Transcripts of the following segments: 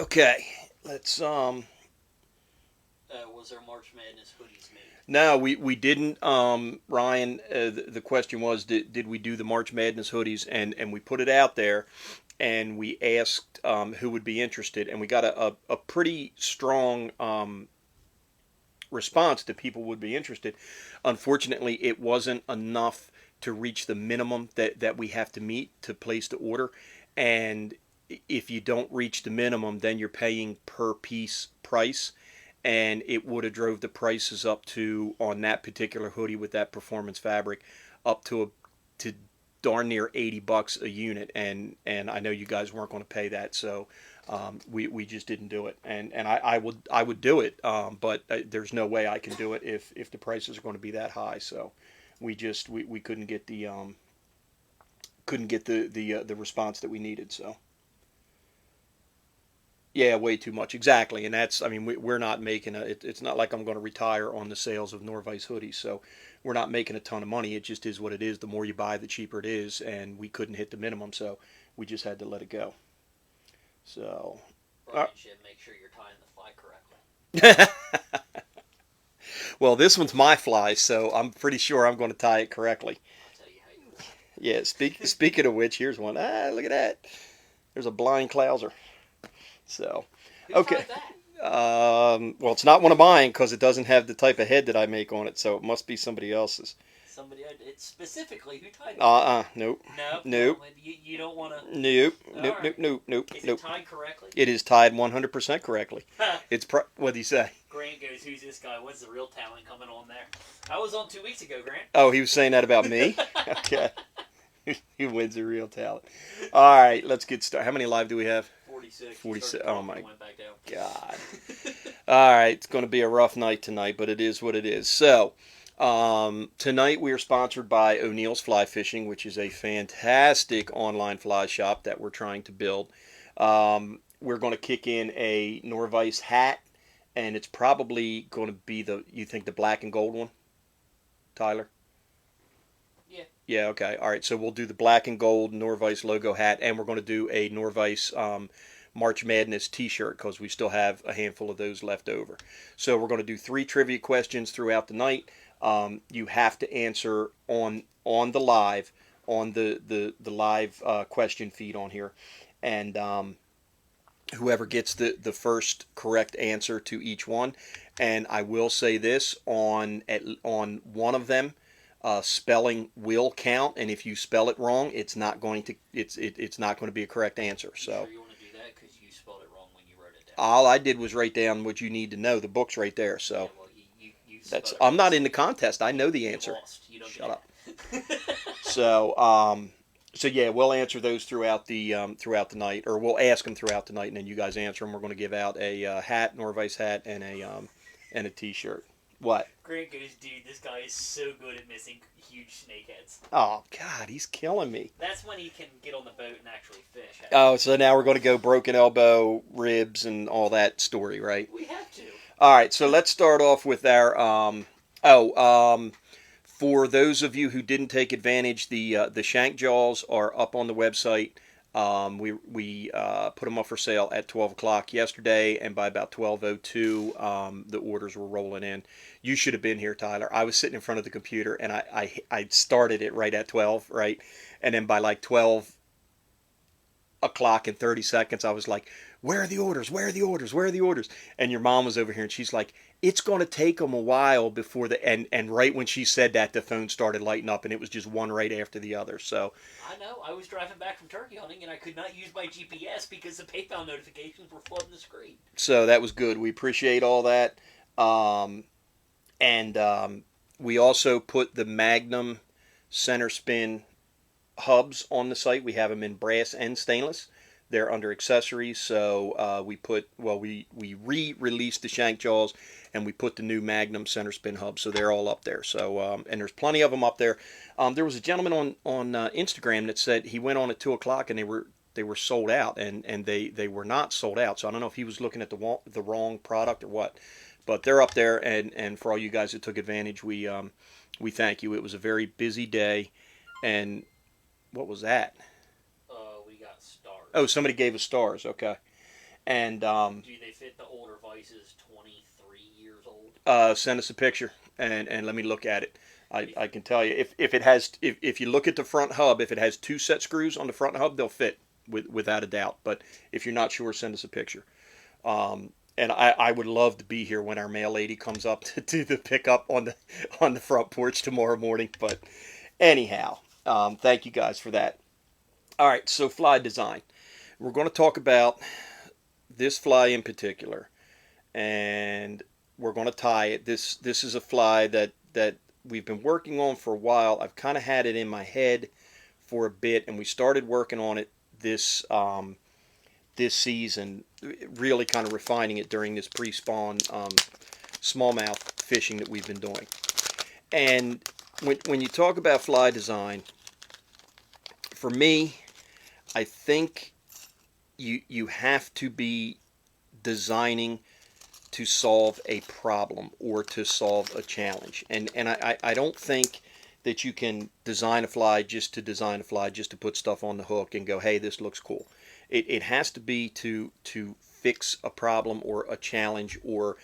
Okay, let's Was there March Madness hoodies made? No, we didn't. Ryan, the question was, did we do the March Madness hoodies? And we put it out there, and we asked who would be interested, and we got a pretty strong response that people would be interested. Unfortunately, it wasn't enough to reach the minimum that we have to meet to place the order. And if you don't reach the minimum, then you're paying per piece price. And it would have drove the prices up to, on that particular hoodie with that performance fabric, up to darn near $80 a unit. And I know you guys weren't going to pay that, so we just didn't do it. And I would do it, but there's no way I can do it if the prices are going to be that high. So we couldn't get the response that we needed. So yeah, way too much, exactly. And that's, I mean, we're not making it's not like I'm going to retire on the sales of Nor-vise hoodies. So we're not making a ton of money. It just is what it is. The more you buy, the cheaper it is, and we couldn't hit the minimum, so we just had to let it go. So Brian should make sure you're tying the fly correctly. well, this one's my fly, so I'm pretty sure I'm going to tie it correctly. I'll tell you how you will. Yeah. Speaking of which, here's one. Look at that. There's a blind clouser. So, Who okay. tied that? Well, it's not one of mine because it doesn't have the type of head that I make on it, so it must be somebody else's. Somebody, it's specifically who tied that. Nope. No, Nope. no, you don't want to. Nope. All Nope. right. Nope. Nope. Is Nope. it tied correctly? It is tied 100% correctly. What do you say? Grant goes, "Who's this guy? What's the real talent coming on there?" I was on 2 weeks ago, Grant. Oh, he was saying that about me? Okay. He wins the real talent. All right, let's get started. How many live do we have? 46. 46. Oh my went back down. God. All right, it's going to be a rough night tonight, but it is what it is. So, tonight we are sponsored by O'Neill's Fly Fishing, which is a fantastic online fly shop that we're trying to build. We're going to kick in a Nor-vise hat, and it's probably going to be you think the black and gold one, Tyler? Yeah. Yeah, okay. All right, so we'll do the black and gold Nor-vise logo hat, and we're going to do a Nor-vise March Madness t-shirt because we still have a handful of those left over. So we're going to do 3 trivia questions throughout the night. You have to answer on the live, on the live question feed on here. And whoever gets the first correct answer to each one. And I will say this, on one of them, spelling will count, and if you spell it wrong, it's not going to be a correct answer. So sure you want to do that because you spelled it wrong when you wrote it down? all I did was write down what you need to know. The book's right there. So yeah, well, you that's, spelled I'm it not wrong. in the contest. I know the answer. You lost. You don't Shut get up. it. So yeah, we'll answer those throughout the night, or we'll ask them throughout the night, and then you guys answer them. We're going to give out a hat, Nor-vise hat, and a t-shirt. What? Grant goes, "Dude, this guy is so good at missing huge snakeheads." Oh God, he's killing me. That's when he can get on the boat and actually fish. Oh, so now we're going to go broken elbow, ribs, and all that story, right? We have to. All right, so let's start off with our for those of you who didn't take advantage, the shank jaws are up on the website. We put them up for sale at 12 o'clock yesterday, and by about 12:02, the orders were rolling in. You should have been here, Tyler. I was sitting in front of the computer, and I started it right at 12, right? And then by like 12 o'clock and 30 seconds, I was like, where are the orders? Where are the orders? Where are the orders? And your mom was over here, and she's like, it's going to take them a while before and right when she said that, the phone started lighting up, and it was just one right after the other. So I know. I was driving back from turkey hunting, and I could not use my GPS because the PayPal notifications were flooding the screen. So that was good. We appreciate all that. And we also put the Magnum center spin hubs on the site. We have them in brass and stainless. They're under accessories, so we re-released the shank jaws, and we put the new Magnum center spin hubs, so they're all up there. So and there's plenty of them up there. There was a gentleman on Instagram that said he went on at 2 o'clock and they were sold out, and they were not sold out. So I don't know if he was looking at the wrong product or what, but they're up there. And for all you guys that took advantage, we thank you. It was a very busy day, and what was that? We got stars. Oh, somebody gave us stars. Okay. And Do they fit the older vices 23 years old? send us a picture and let me look at it. I can tell you if it has if you look at the front hub, if it has two set screws on the front hub, they'll fit without a doubt. But if you're not sure, send us a picture. And I would love to be here when our mail lady comes up to do the pickup on the front porch tomorrow morning. But anyhow, thank you guys for that. All right, so fly design. We're going to talk about this fly in particular, and we're going to tie it. This is a fly that we've been working on for a while. I've kind of had it in my head for a bit, and we started working on it this season, really kind of refining it during this pre-spawn smallmouth fishing that we've been doing. And when you talk about fly design, for me, I think you have to be designing to solve a problem or to solve a challenge. And I don't think that you can design a fly just to design a fly, just to put stuff on the hook and go, hey, this looks cool. It has to be to fix a problem or a challenge or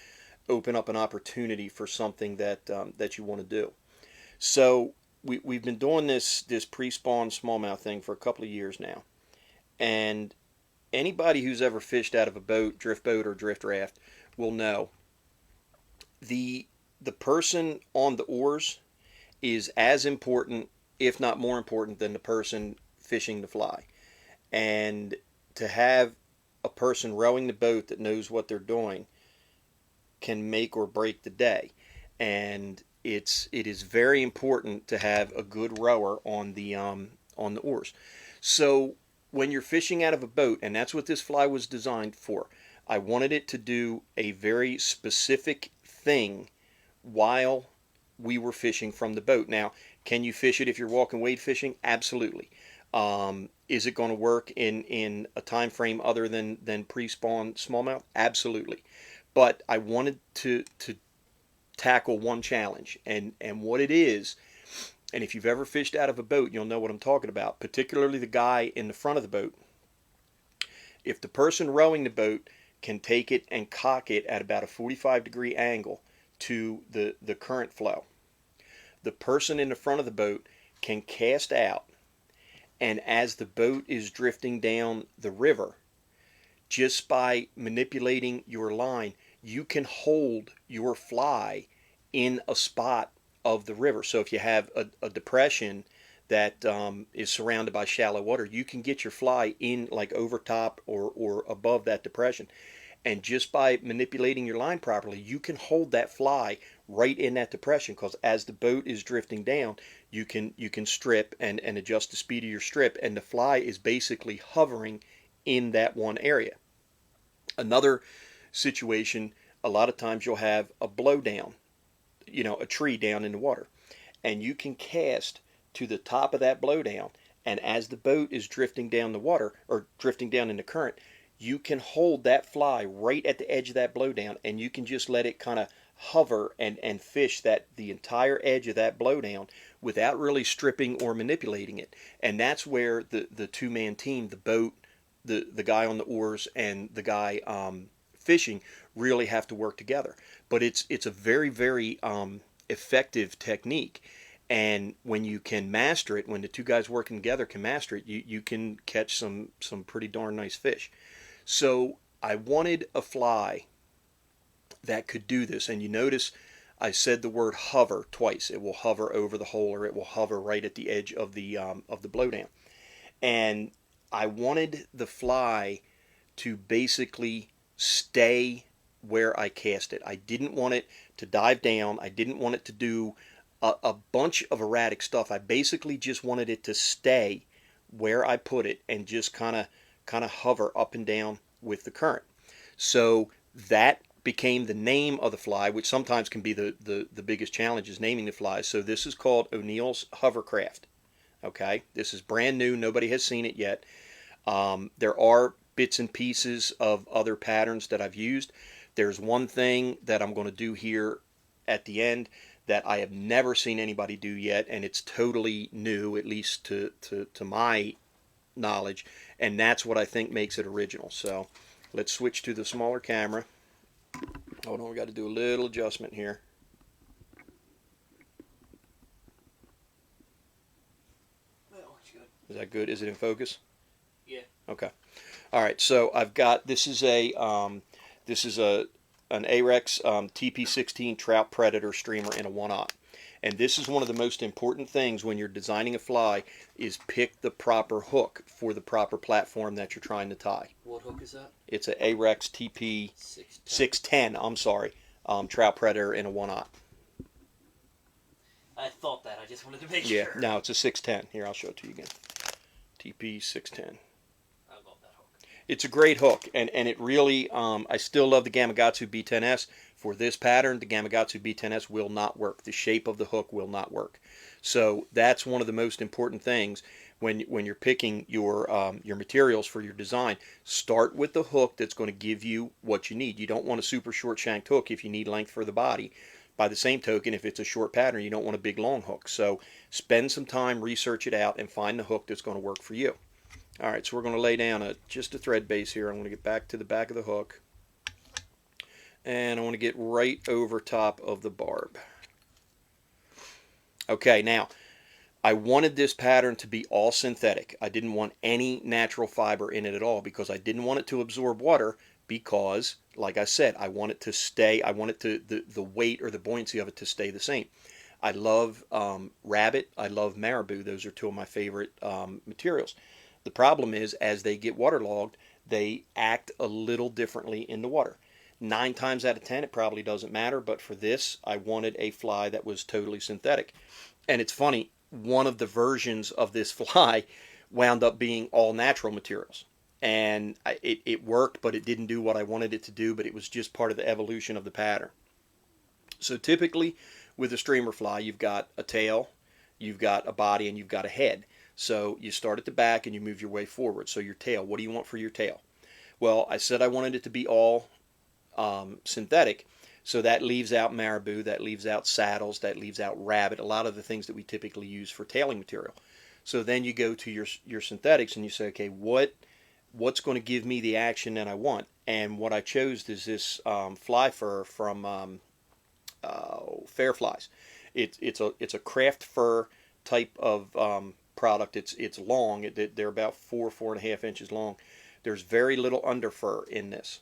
open up an opportunity for something that you want to do. So we've been doing this pre-spawn smallmouth thing for a couple of years now. And anybody who's ever fished out of a boat, drift boat or drift raft, will know the person on the oars is as important, if not more important, than the person fishing the fly. And to have a person rowing the boat that knows what they're doing can make or break the day. And it is very important to have a good rower on the oars. So when you're fishing out of a boat, and that's what this fly was designed for, I wanted it to do a very specific thing while we were fishing from the boat. Now, can you fish it if you're walking wade fishing? Absolutely. Is it going to work in a time frame other than pre-spawn smallmouth? Absolutely. But I wanted to tackle one challenge, and what it is, and if you've ever fished out of a boat, you'll know what I'm talking about, particularly the guy in the front of the boat. If the person rowing the boat can take it and cock it at about a 45-degree angle to the current flow, the person in the front of the boat can cast out, and as the boat is drifting down the river, just by manipulating your line, you can hold your fly in a spot of the river. So if you have a depression that is surrounded by shallow water, you can get your fly in like over top or above that depression. And just by manipulating your line properly, you can hold that fly right in that depression, because as the boat is drifting down, you can strip and adjust the speed of your strip, and the fly is basically hovering in that one area. Another situation, a lot of times you'll have a blowdown, a tree down in the water, and you can cast to the top of that blowdown, and as the boat is drifting down the water or drifting down in the current, you can hold that fly right at the edge of that blowdown, and you can just let it kind of hover and fish the entire edge of that blowdown without really stripping or manipulating it. And that's where the two-man team, the boat, the guy on the oars, and the guy fishing really have to work together. But it's a very, very effective technique. And when you can master it, when the two guys working together can master it, you can catch some pretty darn nice fish. So I wanted a fly that could do this. And you notice I said the word hover twice. It will hover over the hole, or it will hover right at the edge of the blowdown. And I wanted the fly to basically stay where I cast it. I didn't want it to dive down. I didn't want it to do a bunch of erratic stuff. I basically just wanted it to stay where I put it and just kind of hover up and down with the current. So that became the name of the fly, which sometimes can be the biggest challenge, is naming the flies. So this is called O'Neill's hovercraft. Okay, this is brand new. Nobody has seen it yet. There are bits and pieces of other patterns that I've used. There's one thing that I'm going to do here at the end that I have never seen anybody do yet, and it's totally new, at least to my knowledge, and that's what I think makes it original. So Let's switch to the smaller camera. Hold on, we got to do a little adjustment here. That looks good. Is that good? Is it in focus? Yeah. Okay. All right. So I've got, this is an Ahrex TP16 Trout Predator streamer in a 1/0. And this is one of the most important things when you're designing a fly, is pick the proper hook for the proper platform that you're trying to tie. What hook is that? It's an Ahrex TP 610. I'm sorry, Trout Predator in a 1/0. I thought that. I just wanted to make Yeah, sure. no, it's a 610. Here, I'll show it to you again. TP 610. I love that hook. It's a great hook, and it really, I still love the Gamakatsu B10S. For this pattern, the Gamakatsu B10S will not work. The shape of the hook will not work. So that's one of the most important things when you're picking your materials for your design. Start with the hook that's going to give you what you need. You don't want a super short shanked hook if you need length for the body. By the same token, if it's a short pattern, you don't want a big long hook. So spend some time, research it out, and find the hook that's going to work for you. All right, so we're going to lay down just a thread base here. I'm going to get back to the back of the hook. And I want to get right over top of the barb. Okay, now, I wanted this pattern to be all synthetic. I didn't want any natural fiber in it at all because I didn't want it to absorb water because, like I said, I want it to stay, I want it to, the weight or the buoyancy of it to stay the same. I love rabbit, I love marabou. Those are two of my favorite materials. The problem is, as they get waterlogged, they act a little differently in the water. 9 times out of 10, it probably doesn't matter, but for this, I wanted a fly that was totally synthetic. And it's funny, one of the versions of this fly wound up being all natural materials. And it worked, but it didn't do what I wanted it to do, but it was just part of the evolution of the pattern. So typically, with a streamer fly, you've got a tail, you've got a body, and you've got a head. So you start at the back and you move your way forward. So your tail, what do you want for your tail? Well, I said I wanted it to be all synthetic, so that leaves out marabou, that leaves out saddles, that leaves out rabbit, a lot of the things that we typically use for tailing material. So then you go to your synthetics and you say, okay, what's going to give me the action that I want? And what I chose is this fly fur from Fair Flies. It's a craft fur type of product. It's long. They're about 4.5 inches long. There's very little under fur in this.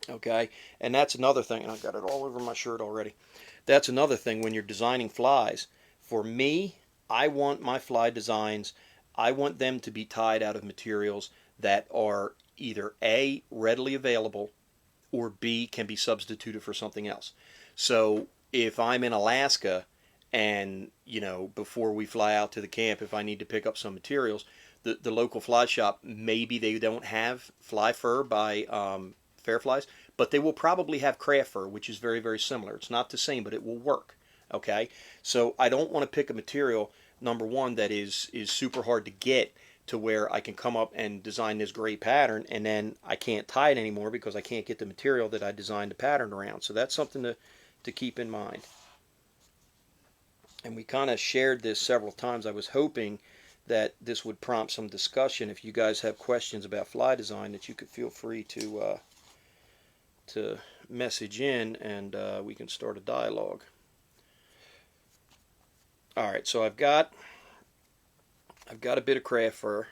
Okay, and that's another thing, and I've got it all over my shirt already. That's another thing when you're designing flies. For me, I want my fly designs, I want them to be tied out of materials that are either A, readily available, or B, can be substituted for something else. So if I'm in Alaska and, before we fly out to the camp, if I need to pick up some materials, the local fly shop, maybe they don't have fly fur by Fair Flies, but they will probably have craft fur, which is very, very similar. It's not the same, but it will work. Okay, so I don't want to pick a material, number one, that is super hard to get to where I can come up and design this great pattern, and then I can't tie it anymore because I can't get the material that I designed the pattern around. So that's something to keep in mind. And we kind of shared this several times. I was hoping that this would prompt some discussion. If you guys have questions about fly design, that you could feel free to message in, and we can start a dialogue. All right, so I've got a bit of craft fur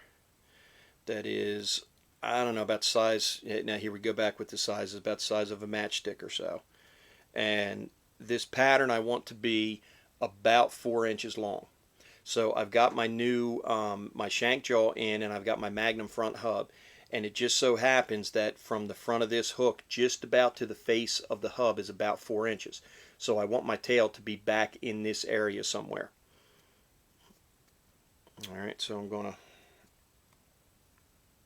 that is, I don't know, about the size. Now here we go back with the size. It's about the size of a matchstick or so. And this pattern I want to be about 4 inches long. So I've got my new my shank jaw in, and I've got my Magnum front hub. And it just so happens that from the front of this hook just about to the face of the hub is about 4 inches. So I want my tail to be back in this area somewhere. Alright, so I'm going to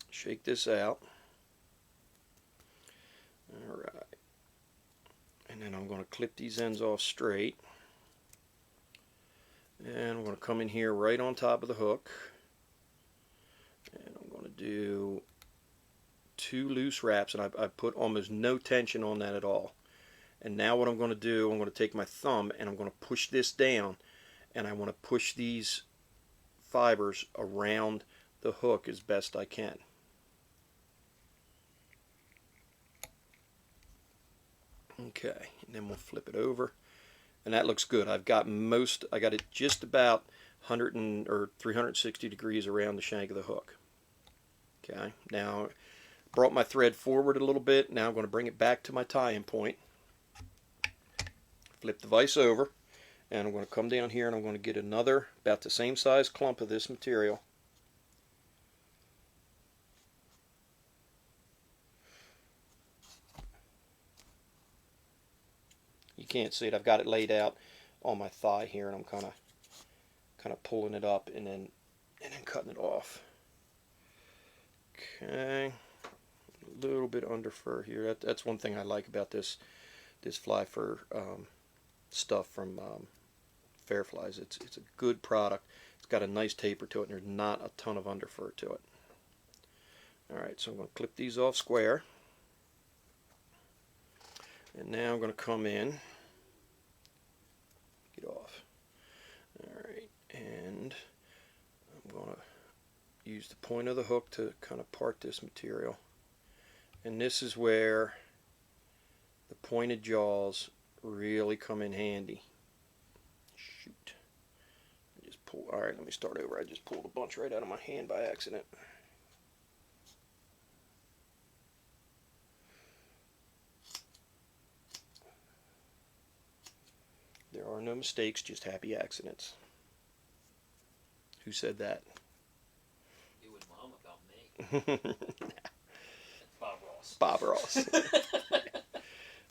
shake this out. Alright. And then I'm going to clip these ends off straight. And I'm going to come in here right on top of the hook. And I'm going to do 2 loose wraps, and I put almost no tension on that at all. And now what I'm going to do, I'm going to take my thumb and I'm going to push this down, and I want to push these fibers around the hook as best I can. Okay, and then we'll flip it over, and that looks good. I got it just about 360 degrees around the shank of the hook. Okay, now brought my thread forward a little bit. Now I'm going to bring it back to my tie-in point. Flip the vise over, and I'm going to come down here and I'm going to get another about the same size clump of this material. You can't see it. I've got it laid out on my thigh here, and I'm kind of pulling it up and then cutting it off. Okay, a little bit under fur here. That's one thing I like about this fly fur stuff from Fair Flies. It's a good product. It's got a nice taper to it, and there's not a ton of underfur to it. All right, so I'm going to clip these off square, and now I'm going to come in, get off. All right, and I'm going to use the point of the hook to kind of part this material, and this is where the pointed jaws really come in handy. Shoot. Alright, let me start over. I just pulled a bunch right out of my hand by accident. There are no mistakes, just happy accidents. Who said that? It was Mom about me. Bob Ross. Bob Ross.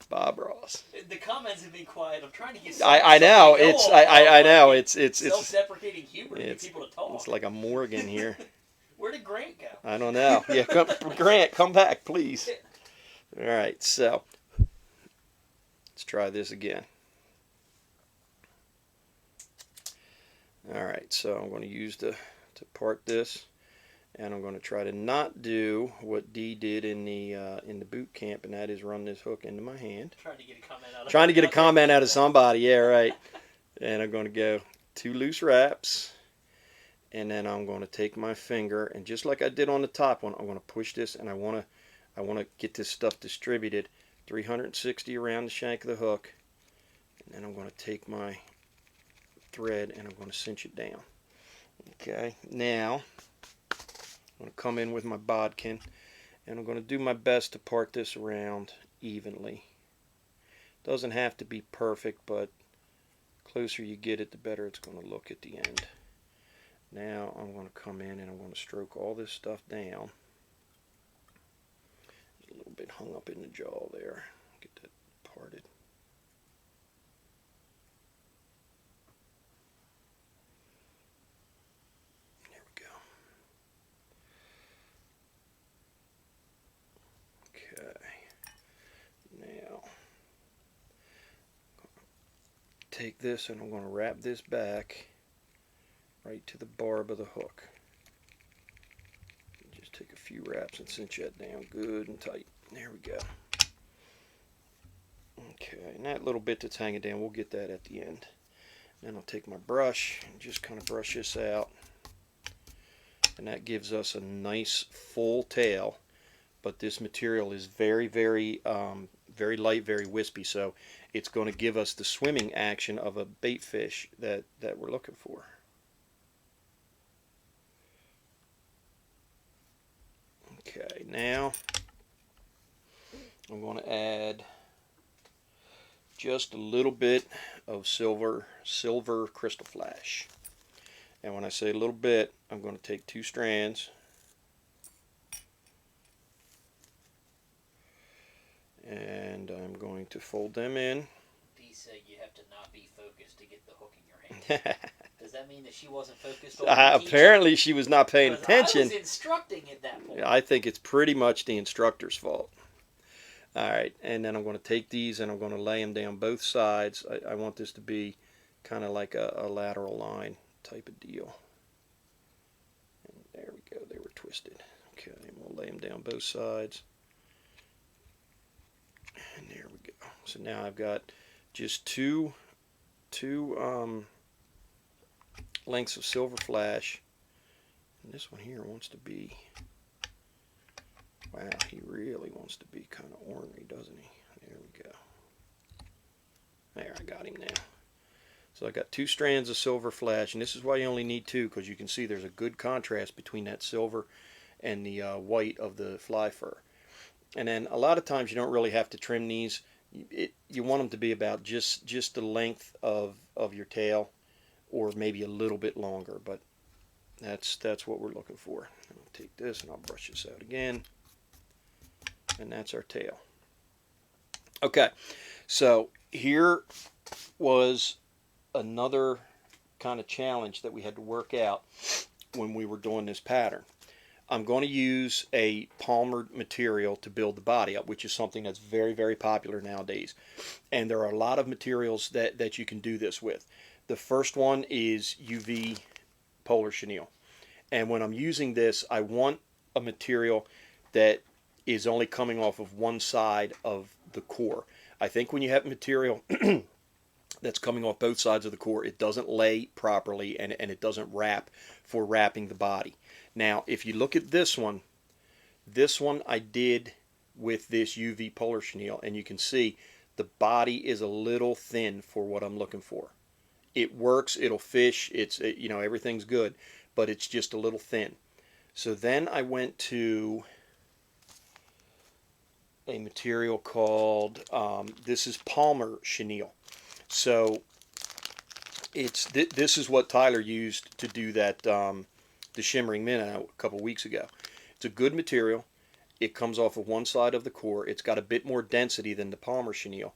Bob Ross. The comments have been quiet. I'm trying to get. I know it's I know it's self-deprecating humor to get people to talk. It's like a morgue in here. Where did Grant go? I don't know. Yeah, Grant, come back, please. All right, so let's try this again. All right, so I'm going to use to part this, and I'm going to try to not do what Dee did in the boot camp, and that is run this hook into my hand. Trying to get a comment out of Trying to get a comment out of somebody, yeah, right. And I'm going to go 2 loose wraps, and then I'm going to take my finger, and just like I did on the top one, I'm going to push this, and I want to get this stuff distributed 360 around the shank of the hook, and then I'm going to take my thread and I'm going to cinch it down. Okay, now I'm going to come in with my bodkin, and I'm going to do my best to part this around evenly. Doesn't have to be perfect, but closer you get it, the better it's going to look at the end. Now I'm going to come in and I'm going to stroke all this stuff down. A little bit hung up in the jaw there. Get that parted. Take this and I'm going to wrap this back right to the barb of the hook. Just take a few wraps and cinch that down good and tight. There we go. Okay, and that little bit that's hanging down, we'll get that at the end. Then I'll take my brush and just kind of brush this out. And that gives us a nice full tail. But this material is very, very light, very wispy, so it's going to give us the swimming action of a bait fish that we're looking for. Okay, now I'm going to add just a little bit of silver crystal flash. And when I say a little bit, I'm going to take 2 strands and I'm going to fold them in. Dee said you have to not be focused to get the hook in your hand. Does that mean that she wasn't focused on apparently she was not paying attention. I was instructing at that point. I think it's pretty much the instructor's fault. Alright, and then I'm going to take these and I'm going to lay them down both sides. I want this to be kind of like a lateral line type of deal. And there we go, they were twisted. Okay, and we'll lay them down both sides. And there we go. So now I've got just two lengths of silver flash. And this one here wants to be, wow, he really wants to be kind of ornery, doesn't he? There we go. There, I got him now. So I got 2 strands of silver flash, and this is why you only need 2, because you can see there's a good contrast between that silver and the white of the fly fur. And then a lot of times you don't really have to trim these. You want them to be about just the length of your tail, or maybe a little bit longer, but that's what we're looking for. I'll take this and I'll brush this out again, and that's our tail. Okay, so here was another kind of challenge that we had to work out when we were doing this pattern. I'm going to use a palmer material to build the body up, which is something that's very, very popular nowadays. And there are a lot of materials that you can do this with. The first one is UV polar chenille. And when I'm using this, I want a material that is only coming off of one side of the core. I think when you have material that's coming off both sides of the core, it doesn't lay properly, and it doesn't wrap for wrapping the body. Now, if you look at this one I did with this UV polar chenille, and you can see the body is a little thin for what I'm looking for. It works, it'll fish, everything's good, but it's just a little thin. So then I went to a material called, this is Palmer chenille. So this is what Tyler used to do that, the shimmering minnow a couple weeks ago. It's a good material. It comes off of one side of the core. It's got a bit more density than the Palmer chenille.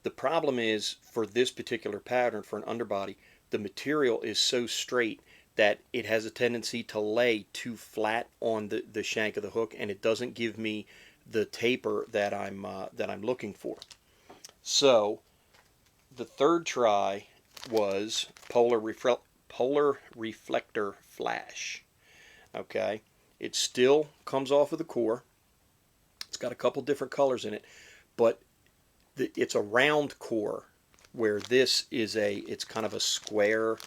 The problem is, for this particular pattern, for an underbody, the material is so straight that it has a tendency to lay too flat on the shank of the hook, and it doesn't give me the taper that I'm looking for. So the third try was polar reflector flash. Okay, it still comes off of the core. It's got a couple different colors in it, but it's a round core, where this is it's kind of a square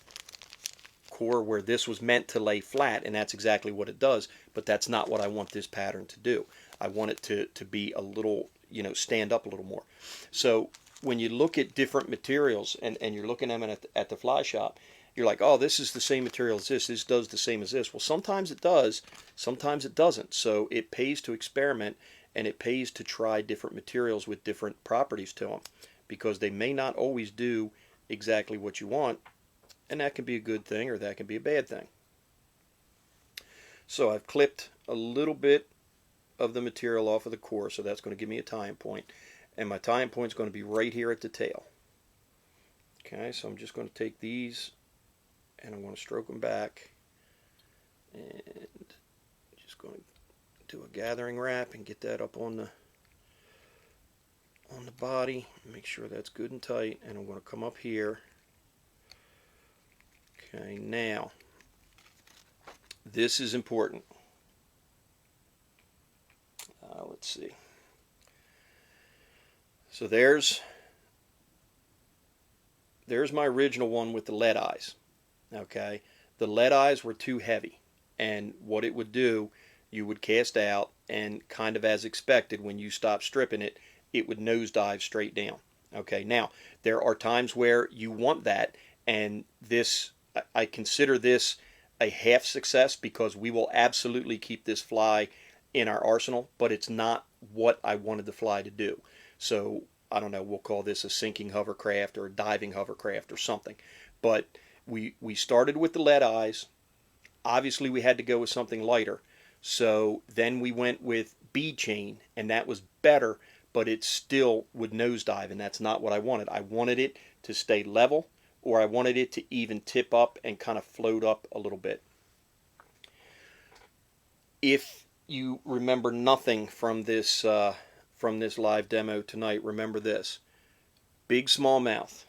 core, where this was meant to lay flat, and that's exactly what it does, but that's not what I want this pattern to do. I want it to be a little, stand up a little more. So when you look at different materials and you're looking at them at the fly shop, you're like, oh, this is the same material as this does the same as this. Well, sometimes it does, sometimes it doesn't. So it pays to experiment, and it pays to try different materials with different properties to them, because they may not always do exactly what you want, and that can be a good thing or that can be a bad thing. So I've clipped a little bit of the material off of the core, so that's going to give me a tying point, and my tying point is going to be right here at the tail. Okay, so I'm just going to take these and I'm going to stroke them back, and just going to do a gathering wrap and get that up on the body. Make sure that's good and tight, and I'm going to come up here. Okay, now this is important. Let's see. So there's my original one with the lead eyes. Okay, the lead eyes were too heavy, and what it would do, you would cast out, and kind of as expected, when you stop stripping it, it would nosedive straight down. Okay, now there are times where you want that, and this, I consider this a half success, because we will absolutely keep this fly in our arsenal, but it's not what I wanted the fly to do. So I don't know, we'll call this a sinking hovercraft or a diving hovercraft or something. But we started with the lead eyes. Obviously we had to go with something lighter. So then we went with bead chain, and that was better, but it still would nosedive, and that's not what I wanted. I wanted it to stay level, or I wanted it to even tip up and kind of float up a little bit. If you remember nothing from this live demo tonight, remember this: big smallmouth,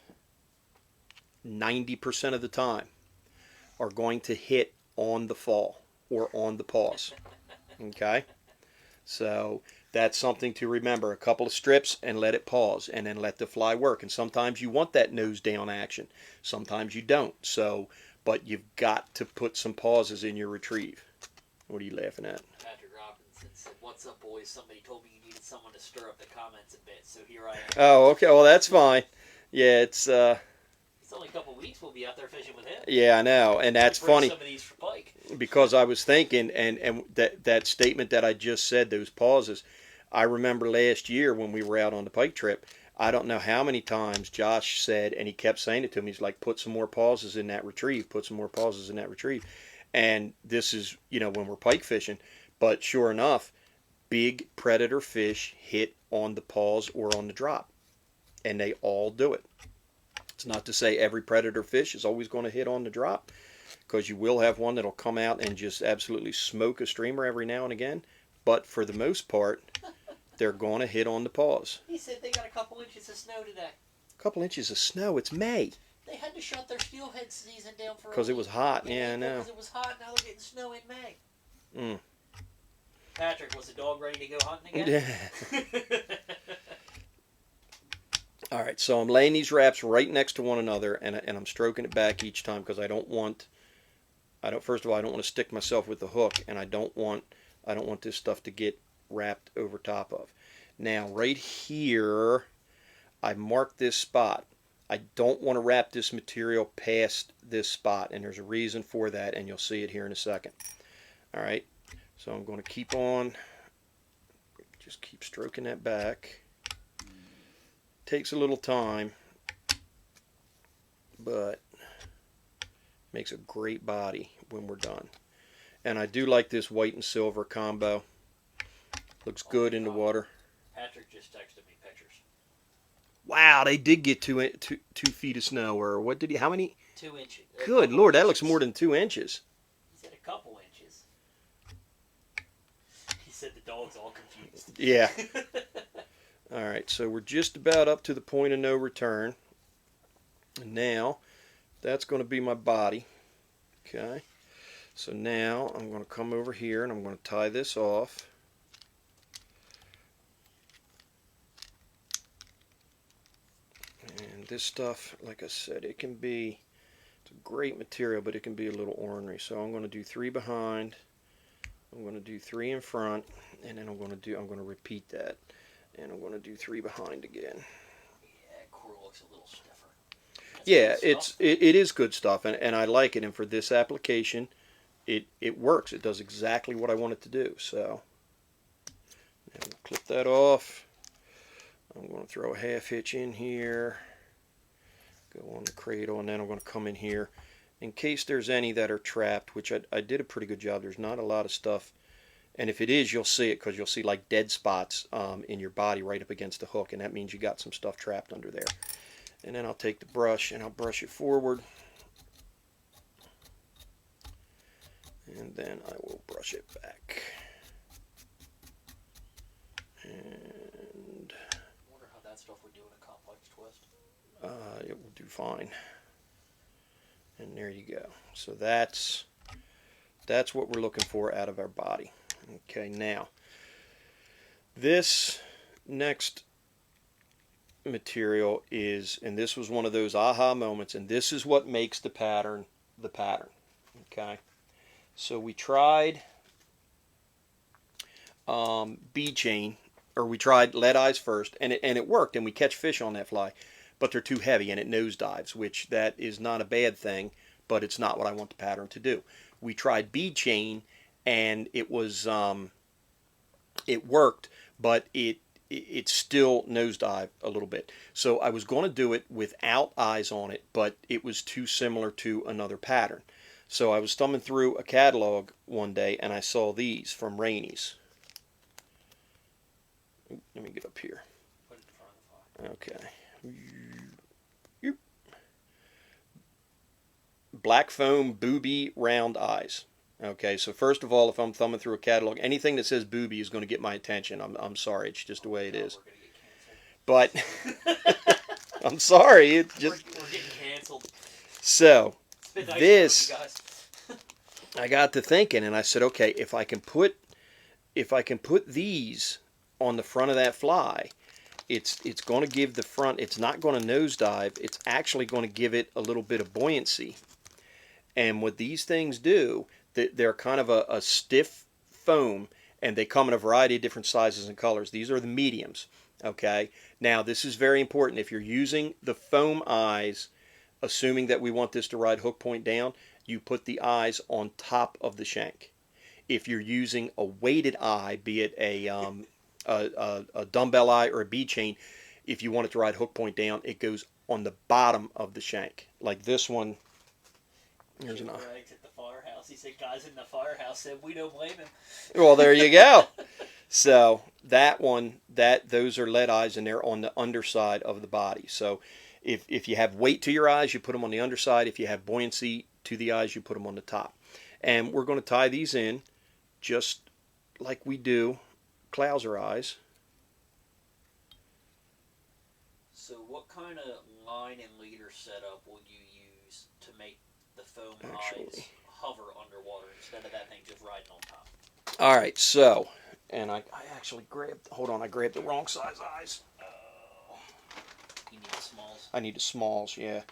90% of the time, are going to hit on the fall or on the pause. Okay, so that's something to remember. A couple of strips and let it pause, and then let the fly work. And sometimes you want that nose down action, sometimes you don't. So, but you've got to put some pauses in your retrieve. What are you laughing at? Patrick Robinson said, "What's up, boys? Somebody told me you needed someone to stir up the comments a bit, so here I am." Oh, okay. Well, that's fine. Yeah, It's only a couple weeks. We'll be out there fishing with him. yeah, I know, and that's funny Some of these for pike. because I was thinking, and that statement that I just said, those pauses, I remember last year when we were out on the pike trip. I don't know how many times Josh said, and he kept saying it to me. He's like, "Put some more pauses in that retrieve. Put some more pauses in that retrieve." And this is, when we're pike fishing, but sure enough, big predator fish hit on the pause or on the drop, and they all do it. It's not to say every predator fish is always going to hit on the drop, because you will have one that'll come out and just absolutely smoke a streamer every now and again. But for the most part, they're going to hit on the pause. He said they got a couple inches of snow today. A couple inches of snow. It's May. They had to shut their steelhead season down for because it was hot. Yeah, I know. Because it was hot. Now they're getting snow in May. Mm. Patrick, was the dog ready to go hunting again? Yeah. All right, so I'm laying these wraps right next to one another, and I'm stroking it back each time because first of all, I don't want to stick myself with the hook, and I don't want this stuff to get wrapped over top of. Now, right here, I marked this spot. I don't want to wrap this material past this spot, and there's a reason for that, and you'll see it here in a second. All right, so I'm going to keep on, just keep stroking that back. Takes a little time, but makes a great body when we're done. And I do like this white and silver combo. Looks good in the water. Patrick just texted me pictures. Wow, they did get 2 feet of snow, or what did he? How many? 2 inches. Good Lord, that looks more than 2 inches. He said a couple inches. He said the dog's all confused. Yeah. All right, so we're just about up to the point of no return. And now, that's going to be my body. Okay. So now, I'm going to come over here and I'm going to tie this off. And this stuff, like I said, it's a great material, but it can be a little ornery. So I'm going to do 3 behind. I'm going to do 3 in front, and then I'm going to repeat that. And I'm going to do 3 behind again. Yeah, core looks a little stiffer. That's yeah, it is good stuff, and I like it. And for this application, it works. It does exactly what I want it to do. So now we'll clip that off. I'm going to throw a half hitch in here. Go on the cradle, and then I'm going to come in here in case there's any that are trapped, which I did a pretty good job. There's not a lot of stuff. And if it is, you'll see it because you'll see like dead spots in your body right up against the hook, and that means you got some stuff trapped under there. And then I'll take the brush and I'll brush it forward. And then I will brush it back. And I wonder how that stuff would do in a complex twist. It will do fine. And there you go. So that's what we're looking for out of our body. Okay, now this next material is, and this was one of those aha moments, and this is what makes the pattern the pattern. Okay, so we tried bead chain, or we tried lead eyes first, and it worked, and we catch fish on that fly, but they're too heavy and it nosedives, which that is not a bad thing, but it's not what I want the pattern to do. We tried bead chain, and it was it worked, but it still nosedive a little bit. So I was going to do it without eyes on it, but it was too similar to another pattern. So I was thumbing through a catalog one day, and I saw these from Rainey's. Let me get up here. Put it in front of the fly. Okay. Black foam booby round eyes. Okay, so first of all, if I'm thumbing through a catalog, anything that says booby is going to get my attention. I'm sorry, it's just the way it is. But I'm sorry, it's just we're getting canceled. So this Guys. I got to thinking, and I said, okay, if I can put these on the front of that fly, it's going to give the front. It's not going to nosedive. It's actually going to give it a little bit of buoyancy. And what these things do, they're kind of a stiff foam, and they come in a variety of different sizes and colors. These are the mediums. Okay, now this is very important. If you're using the foam eyes, assuming that we want this to ride hook point down, you put the eyes on top of the shank. If you're using a weighted eye, be it a dumbbell eye or a bead chain, if you want it to ride hook point down, it goes on the bottom of the shank. Like this one. Here's an eye. At the firehouse. He said, guys in the firehouse said, we don't blame him. Well, there you go. So that one, those are lead eyes, and they're on the underside of the body. So if you have weight to your eyes, you put them on the underside. If you have buoyancy to the eyes, you put them on the top. And we're going to tie these in just like we do clouser eyes. So what kind of line and leader setup will you use to make the foam eyes hover underwater instead of that thing just riding on top? All right, so, and I actually grabbed, hold on, I grabbed the wrong size eyes. You need the smalls? I need the smalls, yeah.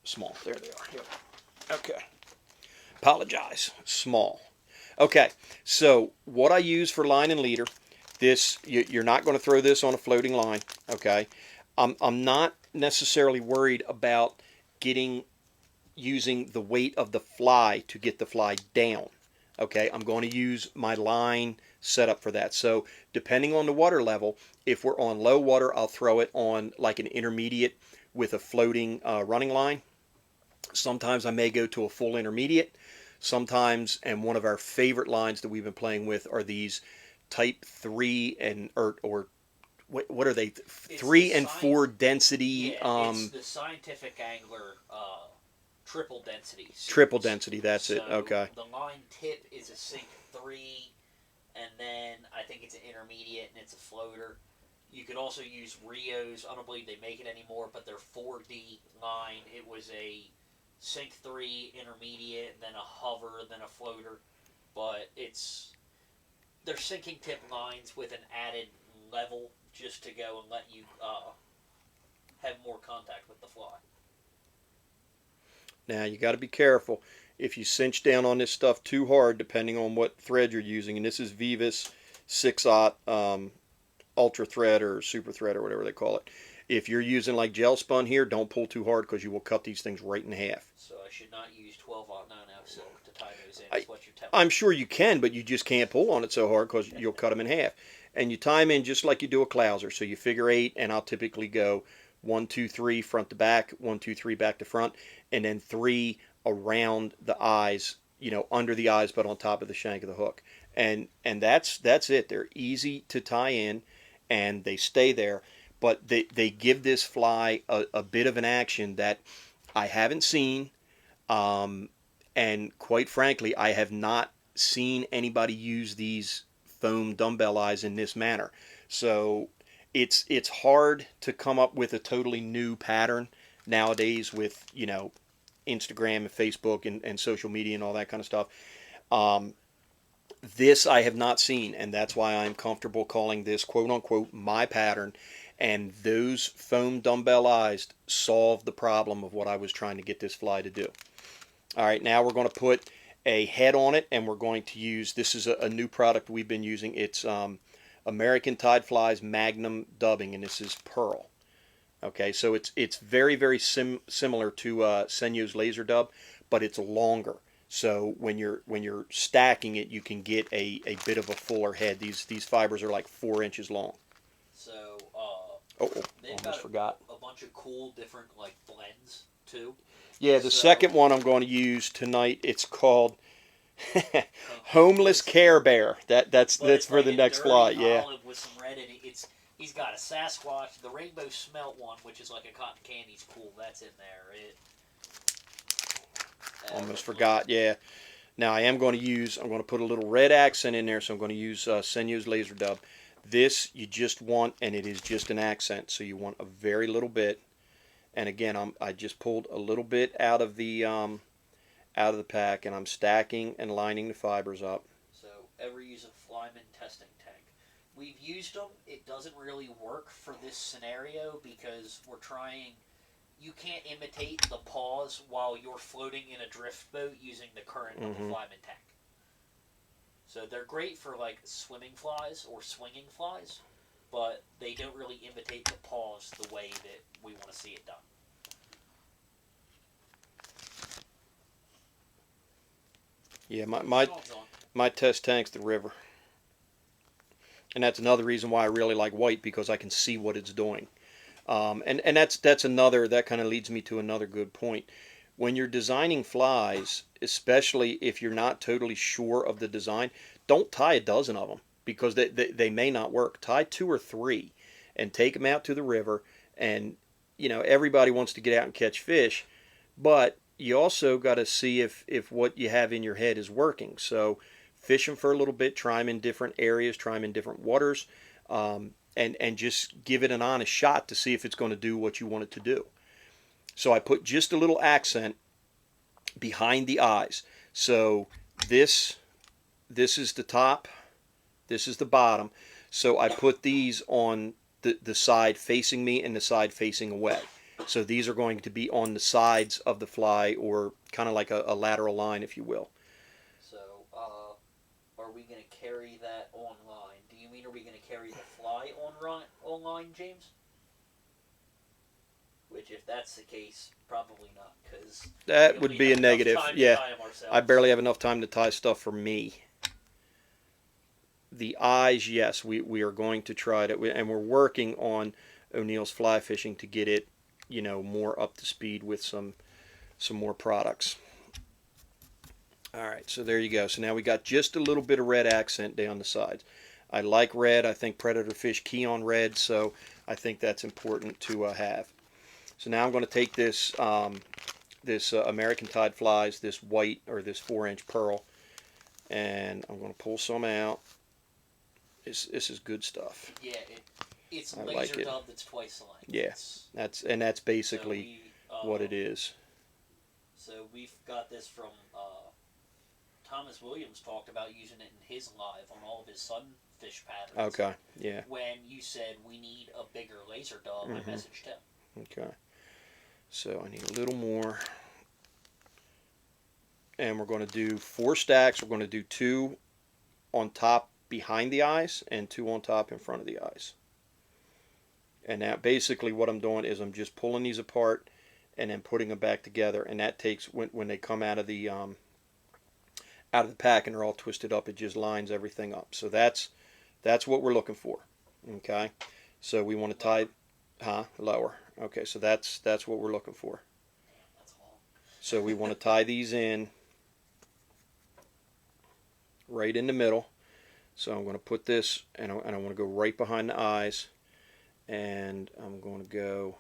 Small, there they are. Yep. Okay. Apologize. Small. Okay, so what I use for line and leader, this, you're not going to throw this on a floating line, okay? I'm not necessarily worried about using the weight of the fly to get the fly down, okay? I'm going to use my line setup for that. So depending on the water level, if we're on low water, I'll throw it on like an intermediate with a floating running line. Sometimes I may go to a full intermediate. Sometimes, and one of our favorite lines that we've been playing with are these type 3 and or what are they? 3 and 4 density. Yeah, it's the Scientific Angler triple density series. Triple density, that's it. Okay. The line tip is a sink 3, and then I think it's an intermediate and it's a floater. You could also use Rios. I don't believe they make it anymore, but their 4D line, it was a sink 3 intermediate, then a hover, then a floater. But they're sinking tip lines with an added level just to go and let you have more contact with the fly. Now you got to be careful. If you cinch down on this stuff too hard, depending on what thread you're using, and this is Vivas 6/0 ultra thread or super thread or whatever they call it. If you're using like gel spun here, don't pull too hard because you will cut these things right in half. So I should not use 12/9 silk to tie those in. Is what you're telling I'm sure you can, but you just can't pull on it so hard because you'll cut them in half. And you tie them in just like you do a clouser. So you figure 8, and I'll typically go 1, 2, 3 front to back, 1, 2, 3 back to front, and then 3 around the eyes, under the eyes, but on top of the shank of the hook. And that's it. They're easy to tie in, and they stay there. But they give this fly a bit of an action that I haven't seen, and quite frankly, I have not seen anybody use these foam dumbbell eyes in this manner. So it's hard to come up with a totally new pattern nowadays with Instagram and Facebook and social media and all that kind of stuff. This I have not seen, and that's why I'm comfortable calling this quote unquote my pattern. And those foam dumbbell eyes solved the problem of what I was trying to get this fly to do. All right, now we're going to put a head on it, and we're going to use, this is a new product we've been using. It's American Tide Flies Magnum Dubbing, and this is pearl. Okay, so it's very, very similar to Senyo's Laser Dub, but it's longer. So when you're stacking it, you can get a bit of a fuller head. These fibers are like 4 inches long. So almost forgot. A bunch of cool different like blends too. Yeah, the second one I'm going to use tonight, it's called Homeless Care Bear. That's for the next fly. Yeah. Olive with some red in it. He's got a Sasquatch, the rainbow smelt one, which is like a cotton candy's cool. That's in there. Almost forgot. Yeah. Now I'm going to put a little red accent in there, so I'm going to use Senyo's Laser Dub. This you just want, and it is just an accent, so you want a very little bit. And again, I just pulled a little bit out of the pack, and I'm stacking and lining the fibers up. So ever use a Flyman testing tank? We've used them. It doesn't really work for this scenario because we're trying you can't imitate the pause while you're floating in a drift boat using the current of the flyman tank. So they're great for like swimming flies or swinging flies, but they don't really imitate the pause the way that we want to see it done. Yeah, my test tank's the river. And that's another reason why I really like white, because I can see what it's doing. And that's another, that kind of leads me to another good point. When you're designing flies, especially if you're not totally sure of the design, don't tie a dozen of them, because they may not work. Tie 2 or 3 and take them out to the river. And, you know, everybody wants to get out and catch fish, but you also got to see if what you have in your head is working. So fish them for a little bit, try them in different areas, try them in different waters, and just give it an honest shot to see if it's going to do what you want it to do. So I put just a little accent behind the eyes. So this is the top, this is the bottom. So I put these on the side facing me and the side facing away. So these are going to be on the sides of the fly, or kind of like a lateral line, if you will. So, are we going to carry that online? Do you mean, are we going to carry the fly online, James? Which, if that's the case, probably not, because that would be a negative. Yeah, I barely have enough time to tie stuff for me. The eyes, yes, we are going to try it, and we're working on O'Neill's fly fishing to get it, you know, more up to speed with some more products. All right, so there you go. So now we got just a little bit of red accent down the sides. I like red. I think predator fish key on red, so I think that's important to have. So now I'm going to take this American Tide Flies, this white, or this 4-inch pearl, and I'm going to pull some out. This is good stuff. Yeah, it's a laser dub that's twice the length. Yeah, that's basically what it is. So we've got this from Thomas Williams, talked about using it in his live on all of his sunfish patterns. Okay, yeah. When you said we need a bigger laser dub, I messaged him. Okay. So I need a little more. And we're going to do 4 stacks. We're going to do 2 on top behind the eyes and 2 on top in front of the eyes. And that basically what I'm doing is I'm just pulling these apart and then putting them back together. And that takes, when they come out of the pack and they're all twisted up, it just lines everything up. So that's what we're looking for. Okay. So we want to tie, lower. Okay. So that's what we're looking for. That's long. So we want to tie these in right in the middle. So I'm going to put this, and I want to go right behind the eyes, and I'm going to go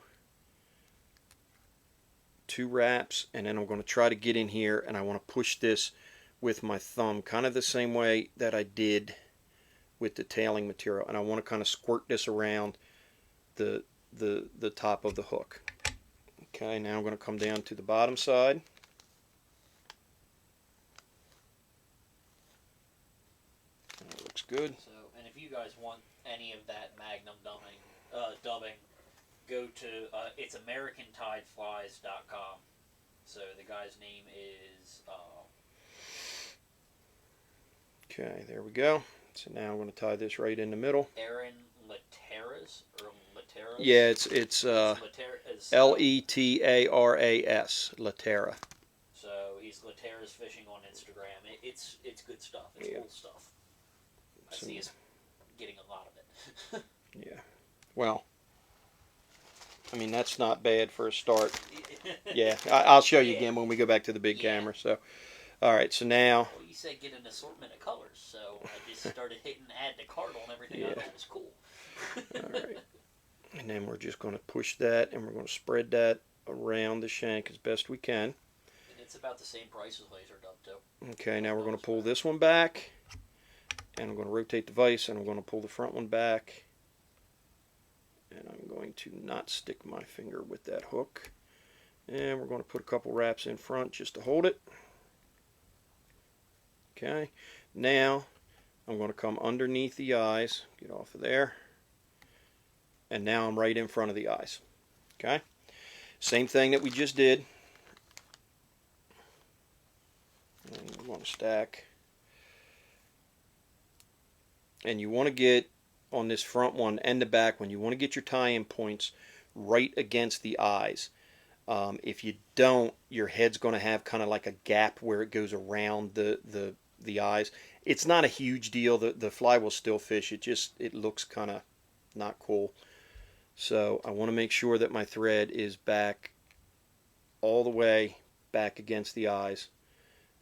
2 wraps, and then I'm going to try to get in here, and I want to push this with my thumb, kind of the same way that I did with the tailing material, and I want to kind of squirt this around the top of the hook. Okay, now I'm going to come down to the bottom side. That looks good. So, and if you guys want any of that Magnum dubbing, go to it's AmericanTideFlies.com. So the guy's name is. Okay, there we go. So now I'm going to tie this right in the middle. Aaron Lateras or Lateras. Yeah, it's Letaras, Latera. So he's Lateras Fishing on Instagram. It's good stuff. It's cool stuff. I see us getting a lot of it. Yeah. Well, I mean, that's not bad for a start. Yeah, I'll show you again when we go back to the big camera. So, all right, so now. Well, you said get an assortment of colors, so I just started hitting add to cart on everything I thought was cool. All right. And then we're just going to push that, and we're going to spread that around the shank as best we can. And it's about the same price as laser dub, too. Okay, now we're going to pull this one back, and I'm going to rotate the vise, and I'm going to pull the front one back. And I'm going to not stick my finger with that hook. And we're going to put a couple wraps in front just to hold it. Okay, now I'm going to come underneath the eyes, get off of there, and now I'm right in front of the eyes. Okay, Same thing that we just did. And we're going to stack. And you want to get on this front one and the back one, you want to get your tie-in points right against the eyes. If you don't, your head's going to have kind of like a gap where it goes around the eyes. It's not a huge deal. The fly will still fish. It looks kind of not cool. So I want to make sure that my thread is back all the way back against the eyes.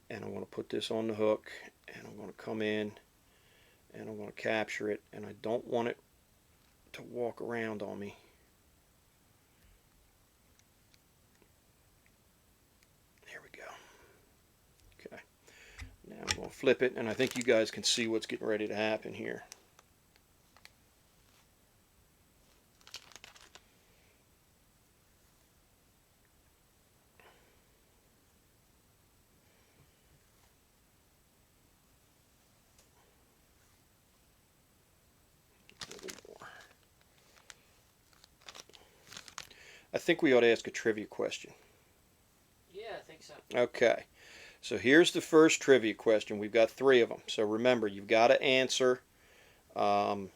And I'm going to put this on the hook, and I'm going to come in, and I'm going to capture it, and I don't want it to walk around on me. There we go. Okay. Now I'm going to flip it, and I think you guys can see what's getting ready to happen here. I think we ought to ask a trivia question. Yeah, I think so. Okay. So here's the first trivia question. We've got 3 of them. So remember, you've got to answer on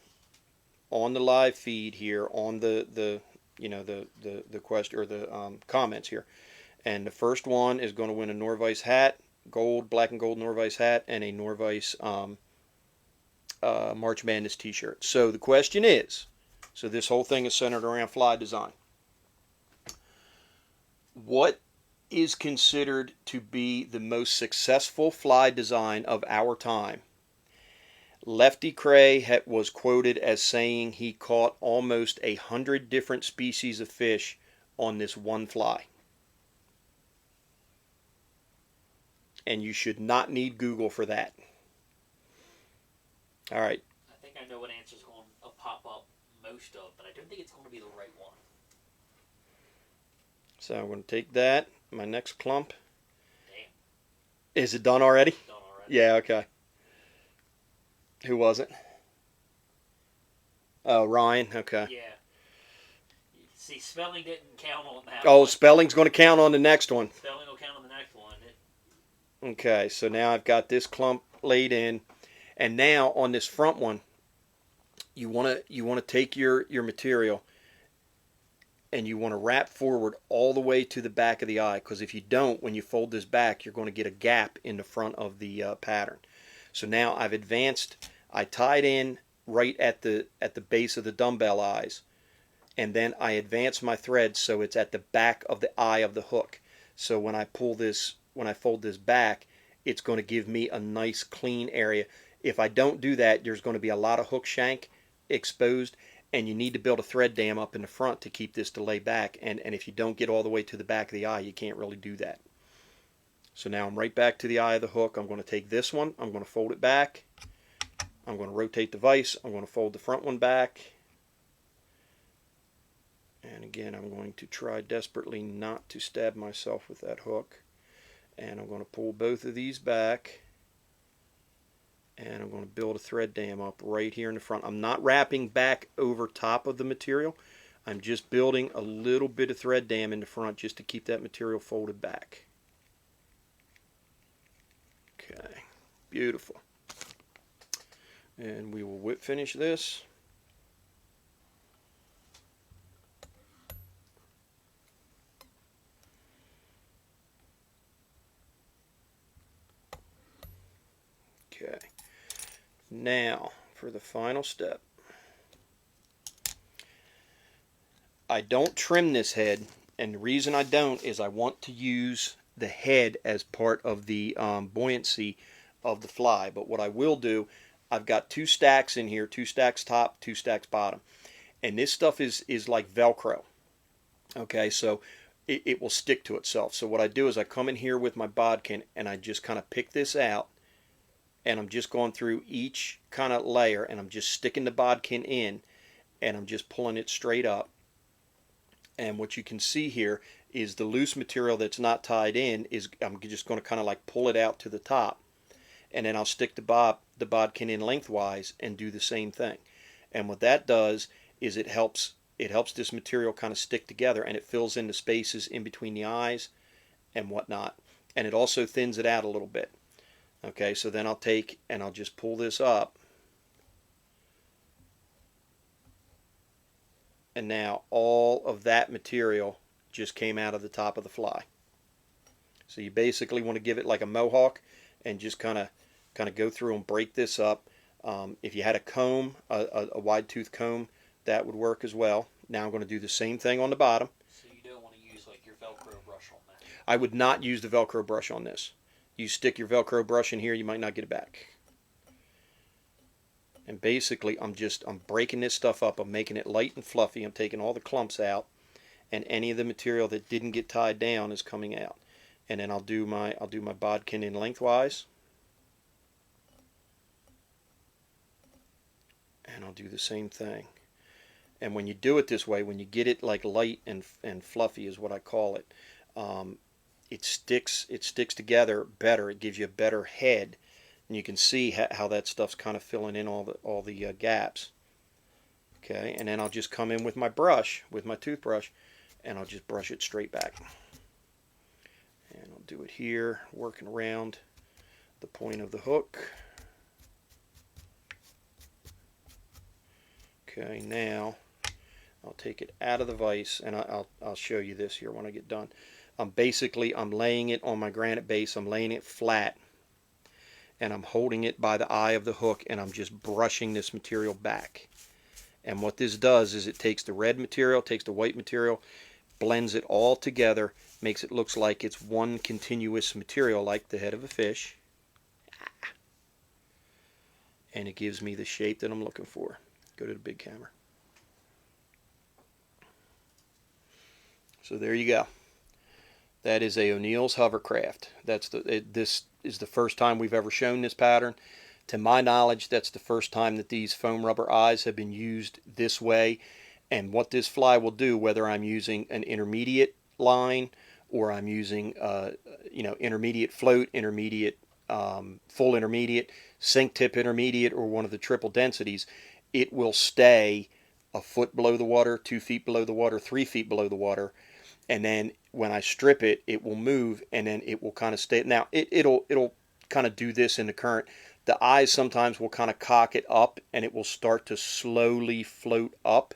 the live feed here on the question or the comments here. And the first one is going to win a Nor-vise hat, black and gold Nor-vise hat, and a Nor-vise March Madness t-shirt. So the question is, so this whole thing is centered around fly design. What is considered to be the most successful fly design of our time? Lefty Kreh was quoted as saying he caught almost 100 different species of fish on this one fly. And you should not need Google for that. All right. I think I know what answer is going to pop up most of, but I don't think it's going to be the right one. So I'm going to take that, my next clump. Damn. Is it done already? Done already. Yeah, okay. Who was it? Oh, Ryan, okay. Yeah. See, spelling didn't count on that. Oh, spelling's going to count on the next one. Spelling will count on the next one. Okay, so now I've got this clump laid in, and now on this front one, you want to take your material, and you want to wrap forward all the way to the back of the eye, because if you don't, when you fold this back, you're going to get a gap in the front of the pattern. So now I've advanced. I tied in right at the base of the dumbbell eyes, and then I advance my thread so it's at the back of the eye of the hook. So when I fold this back, it's going to give me a nice clean area. If I don't do that, there's going to be a lot of hook shank exposed, and you need to build a thread dam up in the front to keep this to lay back. And if you don't get all the way to the back of the eye, you can't really do that. So now I'm right back to the eye of the hook. I'm going to take this one. I'm going to fold it back. I'm going to rotate the vise. I'm going to fold the front one back. And again, I'm going to try desperately not to stab myself with that hook. And I'm going to pull both of these back. And I'm going to build a thread dam up right here in the front. I'm not wrapping back over top of the material. I'm just building a little bit of thread dam in the front just to keep that material folded back. Okay, beautiful. And we will whip finish this. Okay. Now, for the final step, I don't trim this head, and the reason I don't is I want to use the head as part of the buoyancy of the fly. But what I will do, I've got 2 stacks in here, 2 stacks top, 2 stacks bottom, and this stuff is like Velcro. Okay, so it will stick to itself. So what I do is I come in here with my bodkin and I just kind of pick this out. And I'm just going through each kind of layer, and I'm just sticking the bodkin in, and I'm just pulling it straight up. And what you can see here is the loose material that's not tied in is I'm just going to kind of like pull it out to the top, and then I'll stick the bodkin in lengthwise and do the same thing. And what that does is it helps it helps this material kind of stick together, and it fills in the spaces in between the eyes and whatnot. And it also thins it out a little bit. Okay, so then I'll take and I'll just pull this up. And now all of that material just came out of the top of the fly. So you basically want to give it like a mohawk and just kind of go through and break this up. If you had a comb, a wide tooth comb, that would work as well. Now I'm going to do the same thing on the bottom. So you don't want to use like your Velcro brush on that? I would not use the Velcro brush on this. You stick your Velcro brush in here, you might not get it back. And basically I'm breaking this stuff up. I'm making it light and fluffy. I'm taking all the clumps out, and any of the material that didn't get tied down is coming out. And then I'll do my bodkin in lengthwise. And I'll do the same thing. And when you do it this way, when you get it like light and fluffy is what I call it, it sticks together better. It gives you a better head, and you can see how that stuff's kind of filling in all the gaps. Okay, and then I'll just come in with my brush, with my toothbrush, and I'll just brush it straight back. And I'll do it here, working around the point of the hook. Okay, now I'll take it out of the vise, and I'll show you this here when I get done. Basically, I'm laying it on my granite base. I'm laying it flat, and I'm holding it by the eye of the hook, and I'm just brushing this material back. And what this does is it takes the red material, takes the white material, blends it all together, makes it look like it's one continuous material, like the head of a fish. And it gives me the shape that I'm looking for. Go to the big camera. So there you go. That is a O'Neill's hovercraft. This is the first time we've ever shown this pattern. To my knowledge, that's the first time that these foam rubber eyes have been used this way. And what this fly will do, whether I'm using an intermediate line or I'm using intermediate float, intermediate full intermediate, sink tip intermediate, or one of the triple densities, it will stay a foot below the water, 2 feet below the water, 3 feet below the water. And then when I strip it, it will move, and then it will kind of stay. Now, it'll kind of do this in the current. The eyes sometimes will kind of cock it up, and it will start to slowly float up.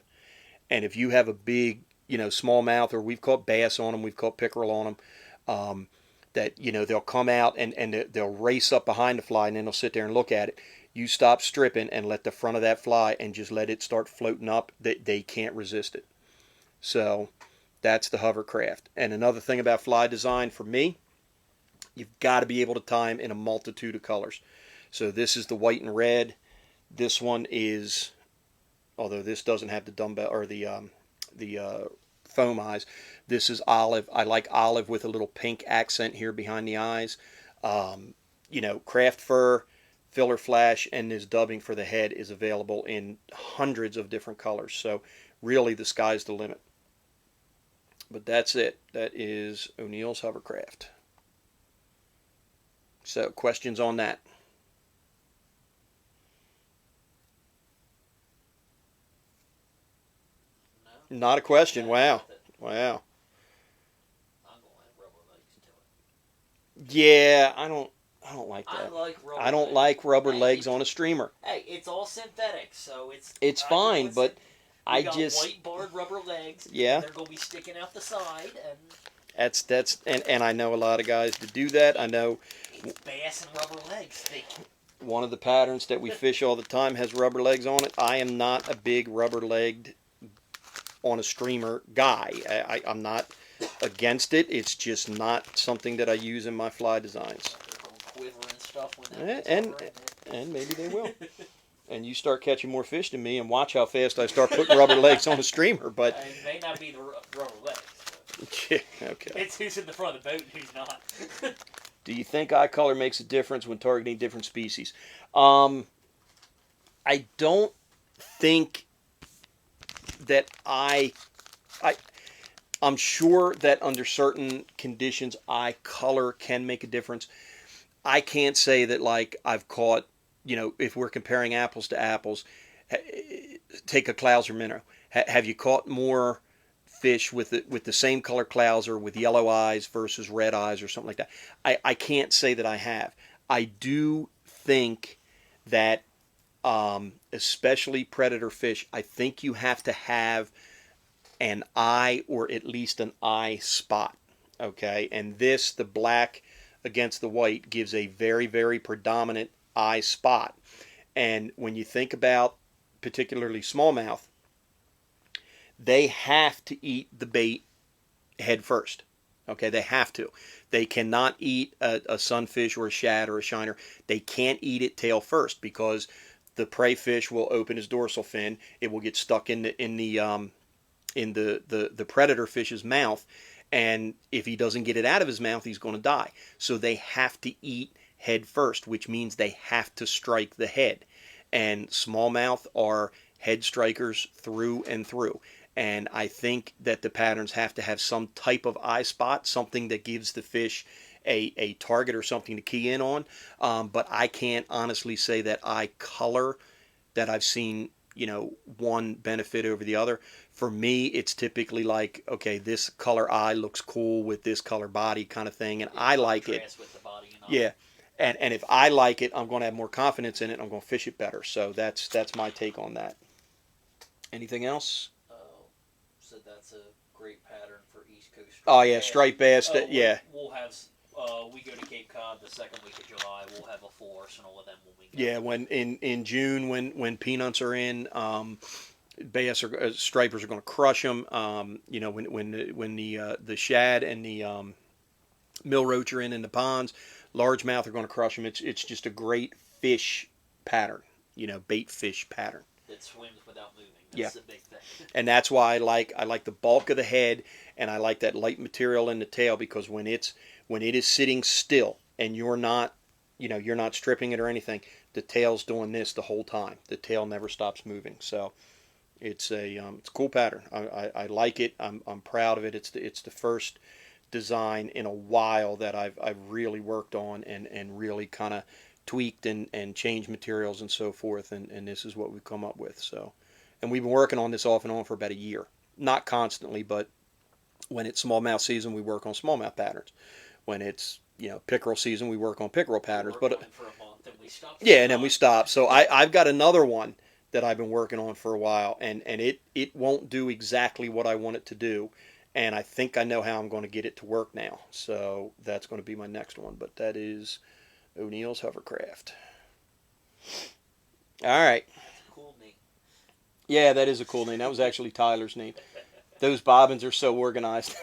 And if you have a big, smallmouth, or we've caught bass on them, we've caught pickerel on them, that, they'll come out and they'll race up behind the fly, and then they'll sit there and look at it. You stop stripping and let the front of that fly and just let it start floating up. They can't resist it. So that's the hovercraft. And another thing about fly design for me, you've got to be able to tie them in a multitude of colors. So this is the white and red. This one is, although this doesn't have the dumbbell or the foam eyes, this is olive. I like olive with a little pink accent here behind the eyes. Craft fur, filler flash, and this dubbing for the head is available in hundreds of different colors. So really the sky's the limit. But that's it. That is O'Neill's hovercraft. So questions on that? No. Not a question. Wow. Wow. I'm going to add rubber legs to it. Yeah, I don't like that. I don't like rubber legs on a streamer. Hey, it's all synthetic, so it's fine, but we got white barred rubber legs. Yeah. They're going to be sticking out the side, and that's and I know a lot of guys that do that. I know it's bass and rubber legs. One of the patterns that we fish all the time has rubber legs on it. I am not a big rubber legged on a streamer guy. I'm not against it. It's just not something that I use in my fly designs. Quiver and stuff when that and maybe they will. And you start catching more fish than me, and watch how fast I start putting rubber legs on a streamer. But it may not be the rubber legs. Yeah, okay. It's who's in the front of the boat and who's not. Do you think eye color makes a difference when targeting different species? I don't think that I'm sure that under certain conditions, eye color can make a difference. I can't say that, like, I've caught, if we're comparing apples to apples, take a Clouser minnow. Have you caught more fish with the same color clouser with yellow eyes versus red eyes or something like that? I can't say that I have. I do think that especially predator fish, I think you have to have an eye or at least an eye spot. Okay, and the black against the white gives a very, very predominant eye spot. And when you think about particularly smallmouth, they have to eat the bait head first. Okay, they have to. They cannot eat a sunfish or a shad or a shiner. They can't eat it tail first because the prey fish will open his dorsal fin. It will get stuck in the predator fish's mouth, and if he doesn't get it out of his mouth, he's going to die. So they have to eat head first, which means they have to strike the head. And smallmouth are head strikers through and through. And I think that the patterns have to have some type of eye spot, something that gives the fish a target or something to key in on. But I can't honestly say that eye color that I've seen, one benefit over the other. For me, it's typically like, okay, this color eye looks cool with this color body kind of thing, and I like it. With the body and all. Yeah, and if I like it, I'm going to have more confidence in it, and I'm going to fish it better. So that's my take on that. Anything else? So that's a great pattern for East Coast. Oh yeah, striped bass. Yeah. We'll have. We go to Cape Cod the second week of July. We'll have a full arsenal of them when we go. Yeah, when in June when peanuts are in, bass or stripers are going to crush them. When the shad and the mill roach are in the ponds, largemouth are going to crush them. It's just a great fish pattern. Bait fish pattern. That swims without moving. That's the big thing. And that's why I like the bulk of the head, and I like that light material in the tail, because when it is sitting still and you're not stripping it or anything, the tail's doing this the whole time. The tail never stops moving. So it's a cool pattern. I like it. I'm proud of it. It's the first design in a while that I've really worked on and really kind of tweaked and changed materials and so forth, and this is what we've come up with. So, and we've been working on this off and on for about a year. Not constantly, but when it's smallmouth season, we work on smallmouth patterns. When it's pickerel season, we work on pickerel patterns. But for a month, and we stop. And then we stop. So I've got another one that I've been working on for a while, and it won't do exactly what I want it to do, and I think I know how I'm going to get it to work now. So that's going to be my next one. But that is O'Neill's hovercraft. All right. That's a cool name. Yeah, that is a cool name. That was actually Tyler's name. Those bobbins are so organized.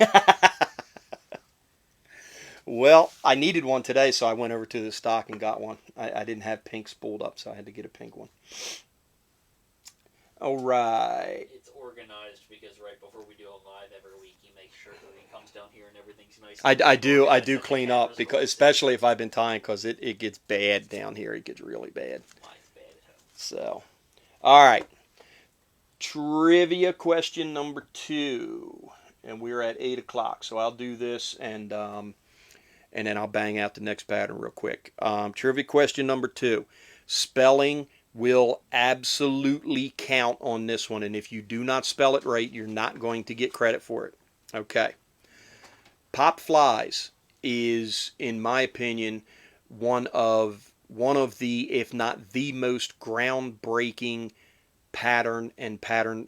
Well, I needed one today, so I went over to the stock and got one. I didn't have pink spooled up, so I had to get a pink one. All right. It's organized because right before we do a live every week, you make sure that he comes down here and everything's nice. I do clean up, because especially if I've been tying, because it gets bad down here. It gets really bad. Mine's bad at home. So, all right. Trivia question number 2, and we're at 8 o'clock. So I'll do this, and then I'll bang out the next pattern real quick. Trivia question number 2. Spelling will absolutely count on this one, and if you do not spell it right, you're not going to get credit for it. Okay. Pop Flies is, in my opinion, one of the, if not the most groundbreaking pattern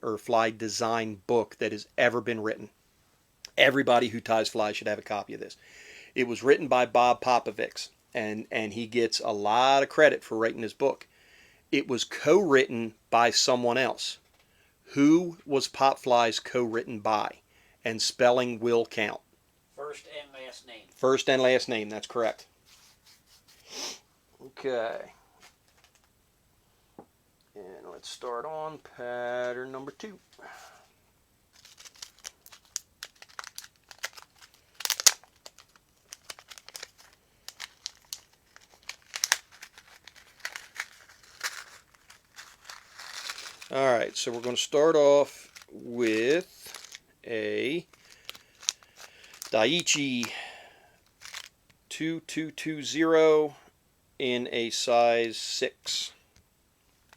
or fly design book that has ever been written. Everybody who ties flies should have a copy of this. It was written by Bob Popovich, and he gets a lot of credit for writing this book. It was co-written by someone else. Who was Pop Flies co-written by? And spelling will count. First and last name. First and last name, that's correct. Okay. And let's start on pattern number 2. All right, so we're going to start off with a Daiichi 2220 in a size 6.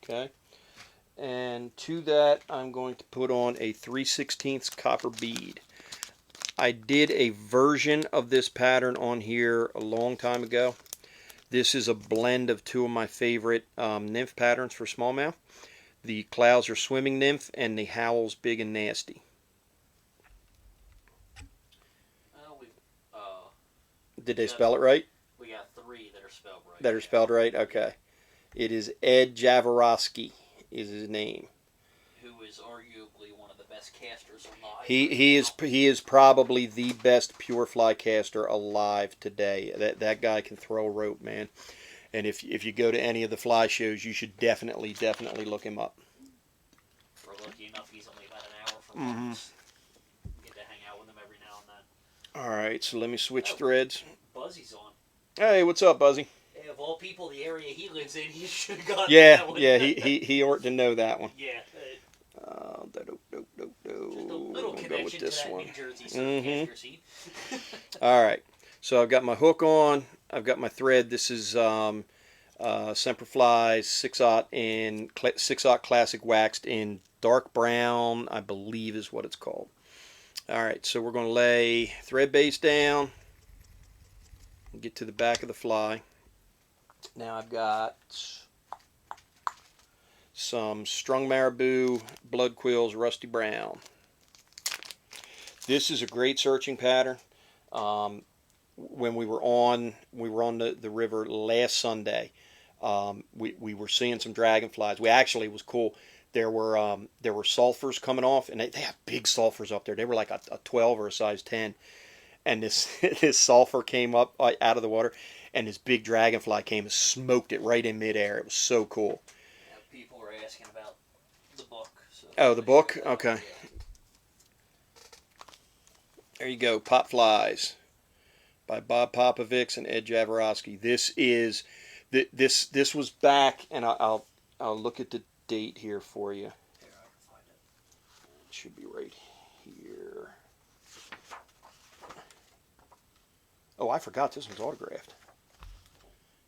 Okay, And to that, I'm going to put on a 3/16 copper bead. I did a version of this pattern on here a long time ago. This is a blend of two of my favorite nymph patterns for smallmouth. The Clouds Are Swimming Nymph and the Howl's Big and Nasty. Did they spell it right? We got 3 that are spelled right. That are spelled right? Okay. It is Ed Jaworowski is his name. Who is arguably one of the best casters alive. He is probably the best pure fly caster alive today. That guy can throw a rope, man. And if you go to any of the fly shows, you should definitely look him up. We're lucky enough he's only about an hour from us. Get to hang out with him every now and then. All right, so let me switch threads. Buzzy's on. Hey, what's up, Buzzy? Hey, of all people, the area he lives in, he should have gotten that one. Yeah, he ought to know that one. Yeah. Just a little connection to that New Jersey caster scene. All right, so I've got my hook on. I've got my thread. This is Semper Flies 6/0 in 6/0 classic waxed in dark brown, I believe is what it's called. All right, so we're going to lay thread base down and get to the back of the fly. Now I've got some strung marabou, blood quills, rusty brown. This is a great searching pattern. When we were on the river last Sunday, we were seeing some dragonflies. It was cool. There were sulfurs coming off, and they have big sulfurs up there. They were like a 12 or a size 10, and this this sulfur came up out of the water, and this big dragonfly came and smoked it right in midair. It was so cool. Yeah, people were asking about the book. So oh, the book? Okay. There you go, Pop Flies by Bob Popovics and Ed Jaworowski. This was back, and I'll look at the date here for you. Here, I can find it. It should be right here. Oh, I forgot this one's autographed.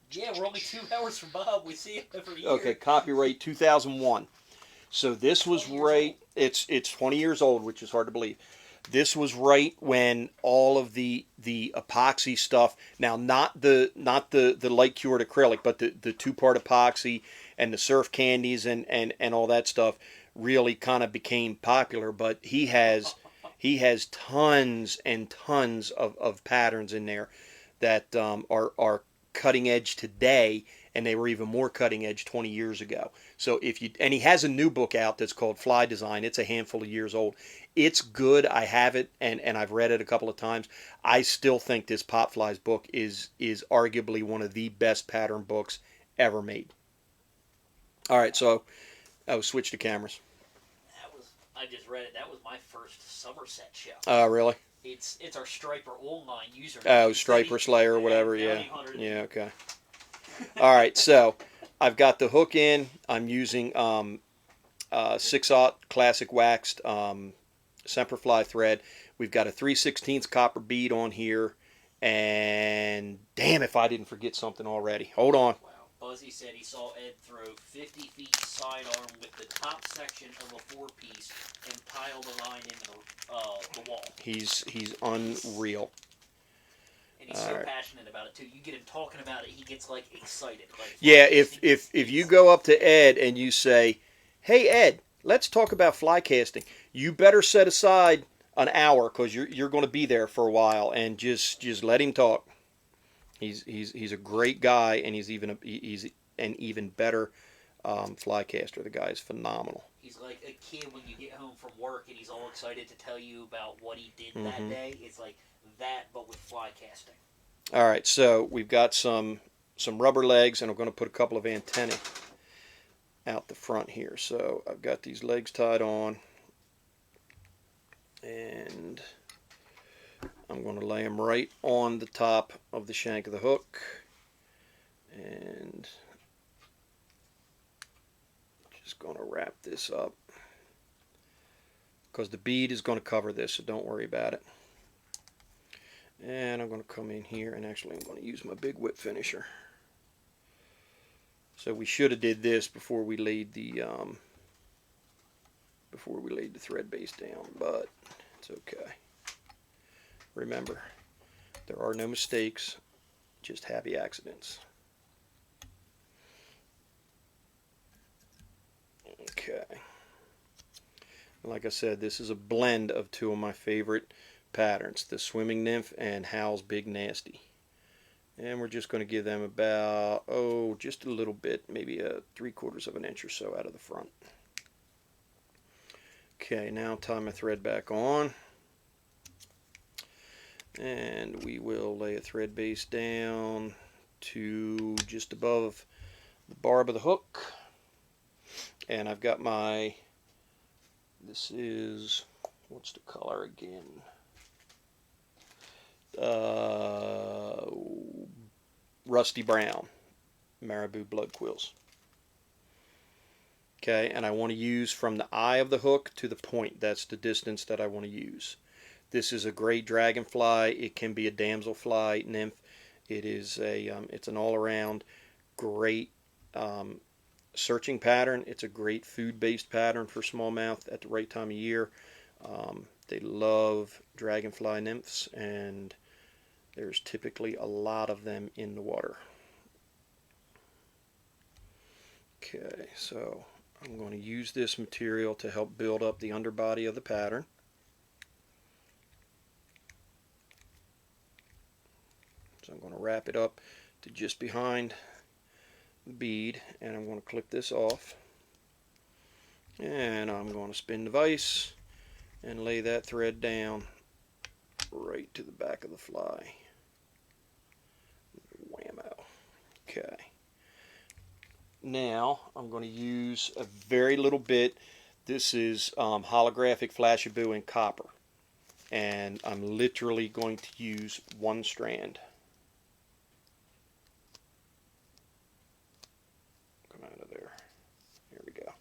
Yeah, we're only 2 hours from Bob. We see him every year. Okay, copyright 2001. So this was right. It's 20 years old, which is hard to believe. This was right when all of the epoxy stuff. Now, not the light cured acrylic, but the 2-part epoxy and the surf candies and all that stuff really kind of became popular. But he has tons and tons of patterns in there that are cutting edge today, and they were even more cutting edge 20 years ago. So and he has a new book out that's called Fly Design. It's a handful of years old. It's good. I have it, and I've read it a couple of times. I still think this Pop Flies book is arguably one of the best pattern books ever made. All right, so I will switch to cameras. I just read it. That was my first Somerset show. Oh, really? It's our Striper online username. Oh, Striper Slayer or whatever, yeah. Yeah, okay. All right, so I've got the hook in. I'm using 6/0 classic waxed Semperfly thread. We've got a 3/16 copper bead on here, and damn if I didn't forget something already. Hold on. Wow. Buzzy said he saw Ed throw 50 feet sidearm with the top section of a 4-piece and pile the line into the wall. He's unreal. And he's so passionate about it too. You get him talking about it, he gets like excited. Like, yeah, if you go up to Ed and you say, "Hey Ed, let's talk about fly casting," you better set aside an hour because you're going to be there for a while, and just let him talk. He's a great guy, and he's an even better fly caster. The guy is phenomenal. He's like a kid when you get home from work and he's all excited to tell you about what he did that day. It's like that, but with fly casting. All right, so we've got some rubber legs, and I'm going to put a couple of antennae out the front here. So I've got these legs tied on, and I'm going to lay them right on the top of the shank of the hook, and just going to wrap this up because the bead is going to cover this, so don't worry about it. And I'm going to come in here, and actually I'm going to use my big whip finisher. So we should have did this before we laid the before we laid the thread base down, but it's okay. Remember, there are no mistakes, just happy accidents. Okay. Like I said, this is a blend of two of my favorite patterns, the Swimming Nymph and Hal's Big Nasty. And we're just going to give them about, just a little bit, maybe a 3/4 of an inch or so out of the front. Okay, now tie my thread back on. And we will lay a thread base down to just above the barb of the hook. And I've got my, this is, what's the color again? Rusty brown marabou blood quills. Okay, and I want to use from the eye of the hook to the point. That's the distance that I want to use. This is a great dragonfly. It can be a damselfly nymph. It is a it's an all-around great searching pattern. It's a great food-based pattern for smallmouth at the right time of year. They love dragonfly nymphs, and there's typically a lot of them in the water. Okay, so I'm going to use this material to help build up the underbody of the pattern. So I'm going to wrap it up to just behind the bead, and I'm going to clip this off. And I'm going to spin the vise and lay that thread down right to the back of the fly. Whammo. Okay. Now I'm going to use a very little bit. This is holographic flashabou in copper, and I'm literally going to use one strand. Come out of there. Here we go.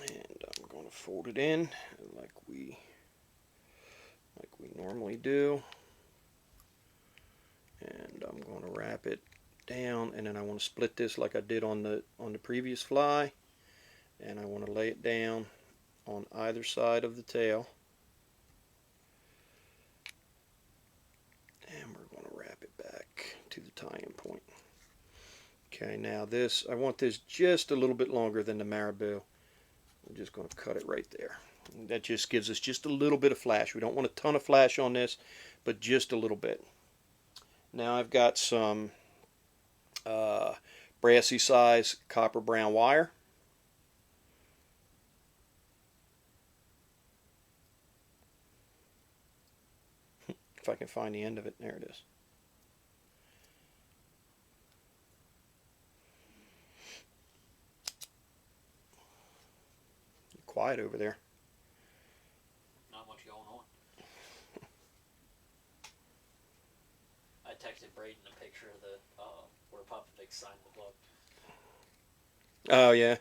And I'm going to fold it in like we normally do, and I'm going to wrap it down, and then I want to split this like I did on the previous fly, and I want to lay it down on either side of the tail, and we're going to wrap it back to the tie-in point. Okay, now this, I want this just a little bit longer than the marabou. I'm just going to cut it right there. That just gives us just a little bit of flash. We don't want a ton of flash on this, but just a little bit. Now I've got some brassy size copper brown wire. If I can find the end of it, there it is. Quiet over there. Not much going on. I texted Braden a picture of the where Popovic signed the book. Oh yeah.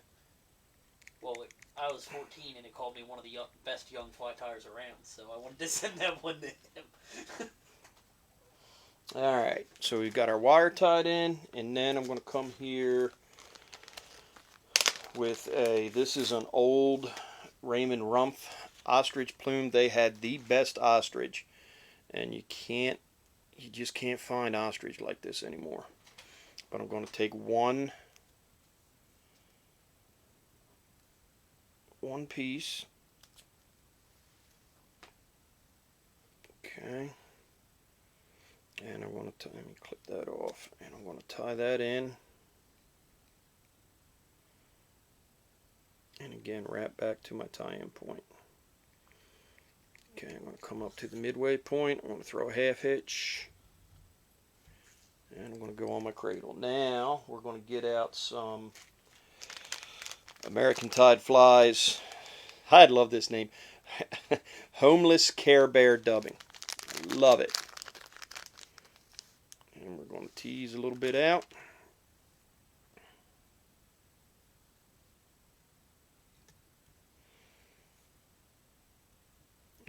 Well, I was 14 and it called me one of the best young fly tyers around, so I wanted to send that one to him. Alright, so we've got our wire tied in, and then I'm going to come here with this is an old Raymond Rumpf ostrich plume. They had the best ostrich, and you just can't find ostrich like this anymore. But I'm going to take one piece. Okay. And I'm going to let me clip that off, and I'm going to tie that in. And again, wrap back to my tie-in point. Okay, I'm going to come up to the midway point. I'm going to throw a half hitch. And I'm going to go on my cradle. Now, we're going to get out some American Tide Flies. I love this name. Homeless Care Bear Dubbing. Love it. And we're going to tease a little bit out.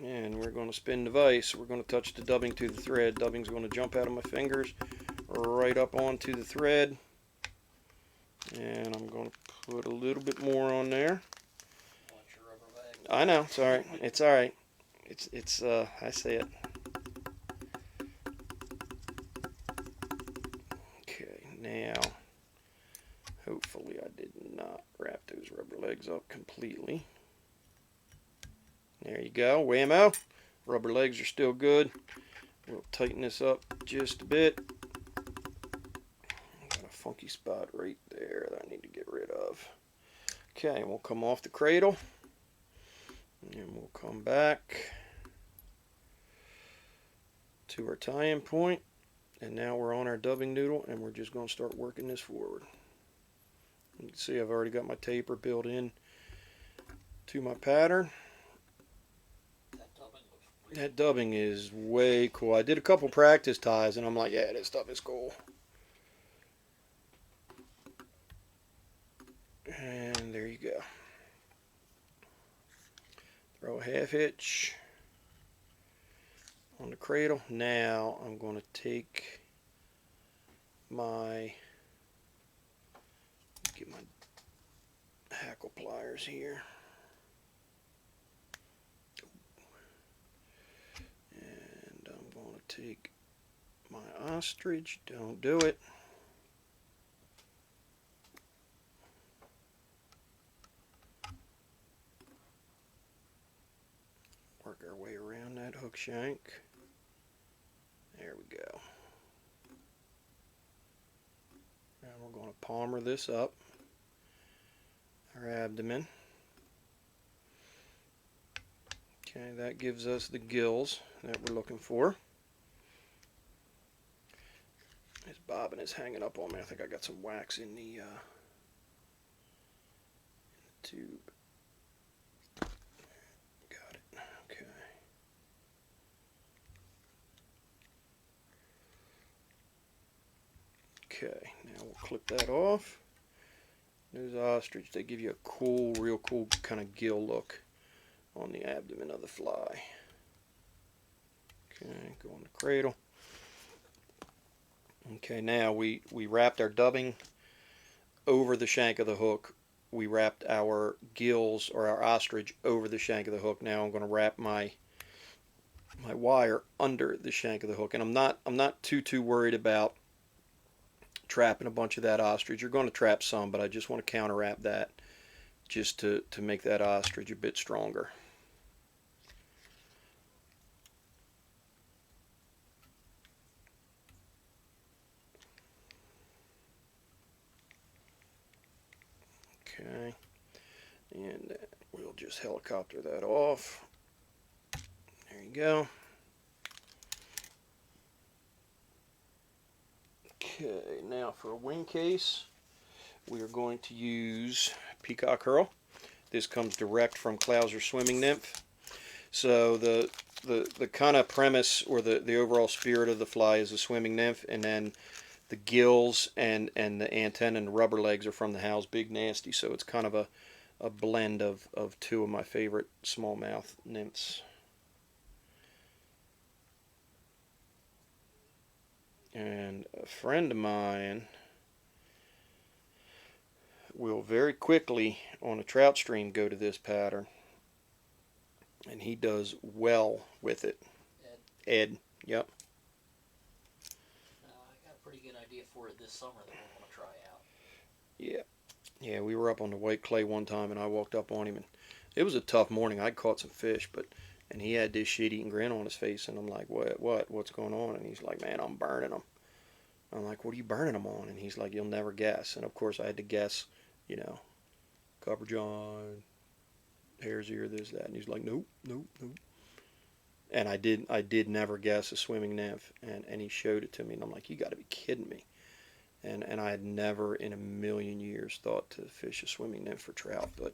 And we're going to spin the vise. We're going to touch the dubbing to the thread. Dubbing's going to jump out of my fingers right up onto the thread. And I'm going to put a little bit more on there. I know, it's alright. It's alright. It's I say it. Okay, now hopefully I did not wrap those rubber legs up completely. There you go, whammo. Rubber legs are still good. We'll tighten this up just a bit. Got a funky spot right there that I need to get rid of. Okay, we'll come off the cradle. And we'll come back to our tie-in point. And now we're on our dubbing noodle and we're just going to start working this forward. You can see I've already got my taper built in to my pattern. That dubbing is way cool. I did a couple practice ties and I'm like, yeah, this stuff is cool. And there you go. Throw a half hitch on the cradle. Now I'm going to take get my hackle pliers here. And I'm going to take my ostrich. Don't do it. Work our way around that hook shank. There we go. Now we're going to palmer this up, our abdomen. Okay, that gives us the gills that we're looking for. This bobbin is hanging up on me. I think I got some wax in the tube. Got it. Okay. Okay, now we'll clip that off. Those ostrich, they give you a cool, real cool kind of gill look on the abdomen of the fly. Okay, go on the cradle. Okay, now we wrapped our dubbing over the shank of the hook. We wrapped our gills or our ostrich over the shank of the hook. Now I'm going to wrap my wire under the shank of the hook, and I'm not too worried about trapping a bunch of that ostrich. You're going to trap some, but I just want to counter wrap that just to make that ostrich a bit stronger. Okay, and we'll just helicopter that off. There you go. Okay, now for a wing case, we are going to use peacock herl. This comes direct from Clouser Swimming Nymph. So the kind of premise or the overall spirit of the fly is a swimming nymph, and then the gills and the antenna and the rubber legs are from the Howell's Big Nasty. So it's kind of a blend of two of my favorite smallmouth nymphs. And a friend of mine will very quickly on a trout stream go to this pattern, and he does well with it. Ed, yep. I got a pretty good idea for it this summer that we're going to try out. Yeah, we were up on the white clay one time, and I walked up on him, and it was a tough morning. I'd caught some fish, and he had this shit-eating grin on his face, and I'm like, what's going on? And he's like, man, I'm burning them. I'm like, what are you burning them on? And he's like, you'll never guess. And of course I had to guess, Copper John, hare's ear, this, that. And he's like, nope. And I did never guess a swimming nymph, and he showed it to me, and I'm like, you got to be kidding me. And I had never in a million years thought to fish a swimming nymph for trout, but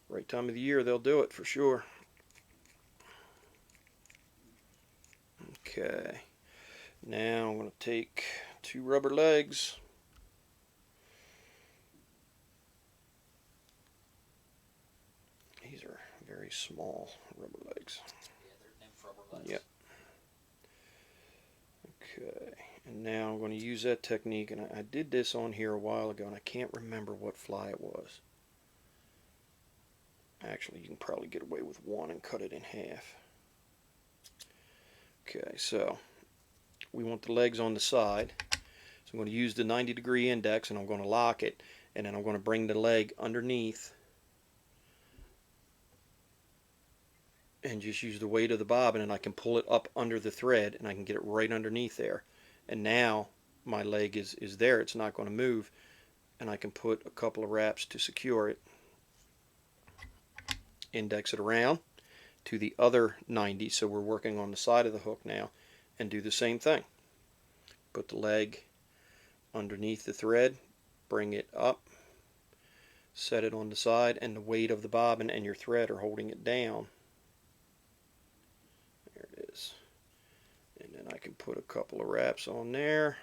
right time of the year they'll do it for sure. Okay, now I'm going to take two rubber legs, these are very very small rubber legs. Yeah, they're nymph rubber legs. Yep. Okay, and now I'm going to use that technique, and I did this on here a while ago, and I can't remember what fly it was. Actually, you can probably get away with one and cut it in half. Okay, so we want the legs on the side. So I'm going to use the 90-degree index, and I'm going to lock it, and then I'm going to bring the leg underneath and just use the weight of the bobbin, and I can pull it up under the thread, and I can get it right underneath there. And now my leg is there. It's not going to move, and I can put a couple of wraps to secure it. Index it around to the other 90, so we're working on the side of the hook now, and do the same thing. Put the leg underneath the thread, bring it up, set it on the side, and the weight of the bobbin and your thread are holding it down. There it is. And then I can put a couple of wraps on there.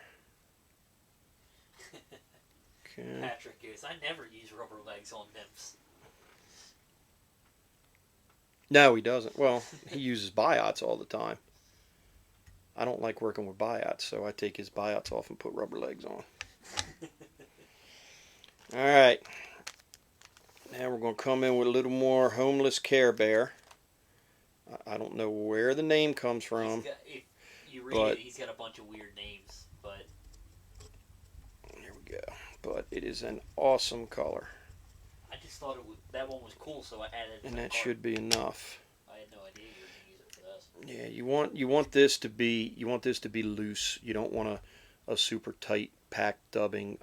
Okay. Patrick goes, I never use rubber legs on nymphs. No, he doesn't. Well, he uses biots all the time. I don't like working with biots, so I take his biots off and put rubber legs on. Alright. Now we're going to come in with a little more homeless Care Bear. I don't know where the name comes from. If you read it, he's got a bunch of weird names, but... Here we go. But it is an awesome color. I just thought that one was cool, so I added it. And that should be enough. I had no idea you were going to use it for this. Yeah, you want this to be loose. You don't want a super tight packed dubbing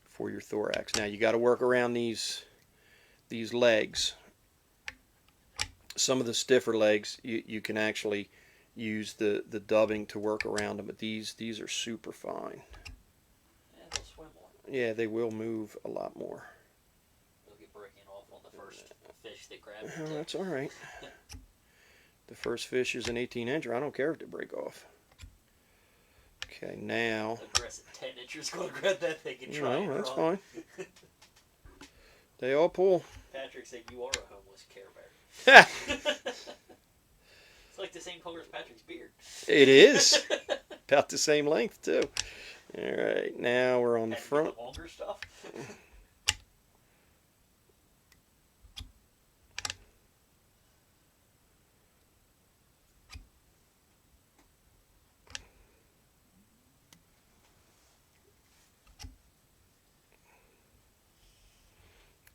for your thorax. Now you got to work around these legs. Some of the stiffer legs you can actually use the dubbing to work around them, but these are super fine. Yeah, they'll swim more. Yeah, they will move a lot more. They'll get breaking off on the first fish that grabs it. Well, that's all right. The first fish is an 18-incher. I don't care if they break off. Okay, now... Aggressive 10-incher's going to grab that thing and try and that's run. fine. They all pull. Patrick said you are a homeless Care Bear. It's like the same color as Patrick's beard. It is. About the same length, too. All right, now we're on the front. The longer stuff.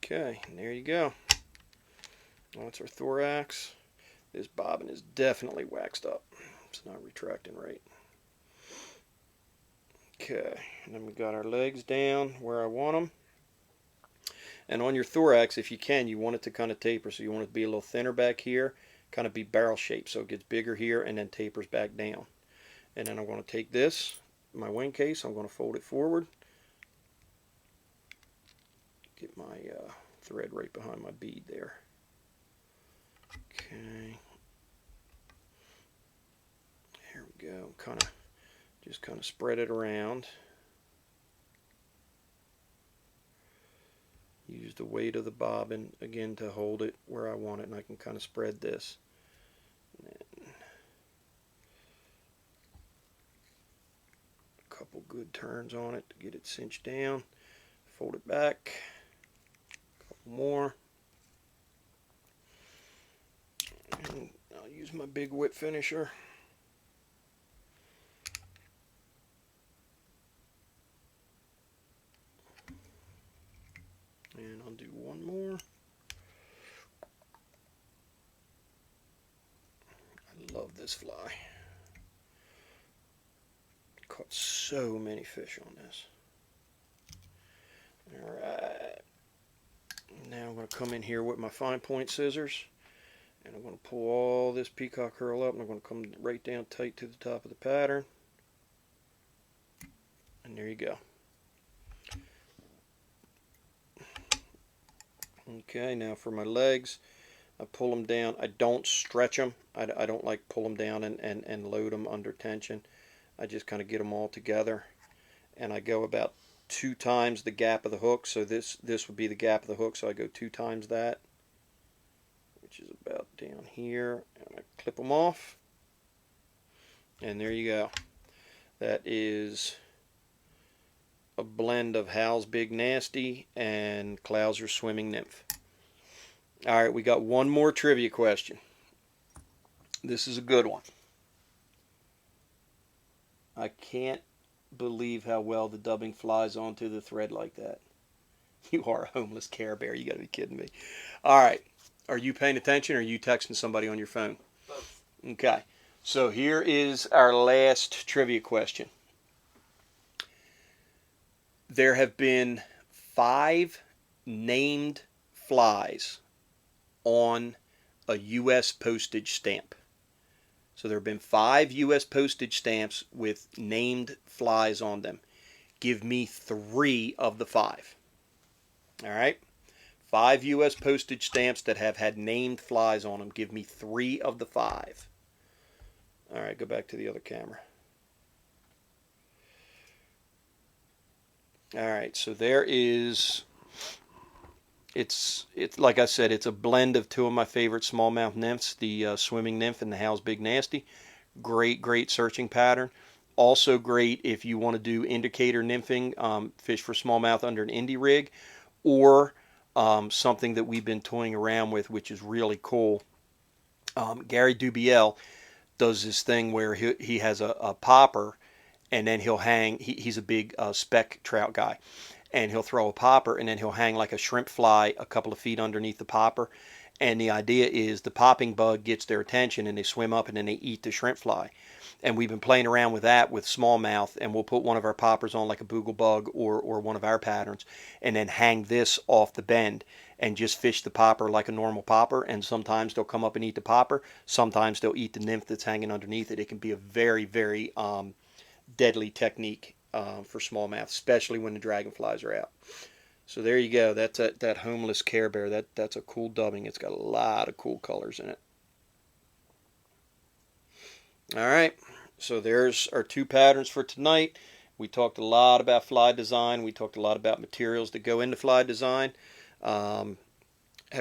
Okay, and there you go. That's our thorax. This bobbin is definitely waxed up. It's not retracting right. Okay, and then we got our legs down where I want them. And on your thorax, if you can, you want it to kind of taper. So you want it to be a little thinner back here, kind of be barrel shaped, so it gets bigger here and then tapers back down. And then I'm going to take this, my wing case, I'm going to fold it forward. Get my thread right behind my bead there. Okay. Here we go. Just kind of spread it around. Use the weight of the bobbin again to hold it where I want it, and I can kind of spread this. And then a couple good turns on it to get it cinched down. Fold it back. More, and I'll use my big whip finisher. And I'll do one more. I love this fly. Caught so many fish on this. Alright. Now I'm going to come in here with my fine point scissors, and I'm going to pull all this peacock curl up, and I'm going to come right down tight to the top of the pattern. And there you go. Okay, now for my legs, I pull them down. I don't stretch them. I don't like pull them down and load them under tension. I just kind of get them all together, and I go about 2 times the gap of the hook. So this would be the gap of the hook, so I go 2 times that. which is about down here. I'm going to clip them off. And there you go. That is a blend of Hal's Big Nasty and Clouser Swimming Nymph. All right, we got one more trivia question. This is a good one. I can't believe how well the dubbing flies onto the thread like that. You are a homeless Care Bear. You got to be kidding me. All right. Are you paying attention or are you texting somebody on your phone? Both. Okay. So here is our last trivia question. There have been 5 named flies on a U.S. postage stamp. So there have been 5 U.S. postage stamps with named flies on them. Give me 3 of the 5. All right? 5 U.S. postage stamps that have had named flies on them. Give me 3 of the 5. All right, go back to the other camera. All right, so there is... It's like I said, it's a blend of 2 of my favorite smallmouth nymphs, the swimming nymph and the Hal's Big Nasty. Great searching pattern. Also great if you want to do indicator nymphing, fish for smallmouth under an indie rig, or something that we've been toying around with, which is really cool. Gary Dubiel does this thing where he has a popper, and then he'll hang. He's a big speck trout guy. And he'll throw a popper, and then he'll hang like a shrimp fly a couple of feet underneath the popper. And the idea is the popping bug gets their attention, and they swim up, and then they eat the shrimp fly. And we've been playing around with that with smallmouth, and we'll put one of our poppers on like a boogle bug or one of our patterns, and then hang this off the bend and just fish the popper like a normal popper. And sometimes they'll come up and eat the popper. Sometimes they'll eat the nymph that's hanging underneath it. It can be a very deadly technique for smallmouth, especially when the dragonflies are out. So there you go. That's that homeless Care Bear. That's a cool dubbing. It's got a lot of cool colors in it. All right. So there's our 2 patterns for tonight. We talked a lot about fly design. We talked a lot about materials that go into fly design. Have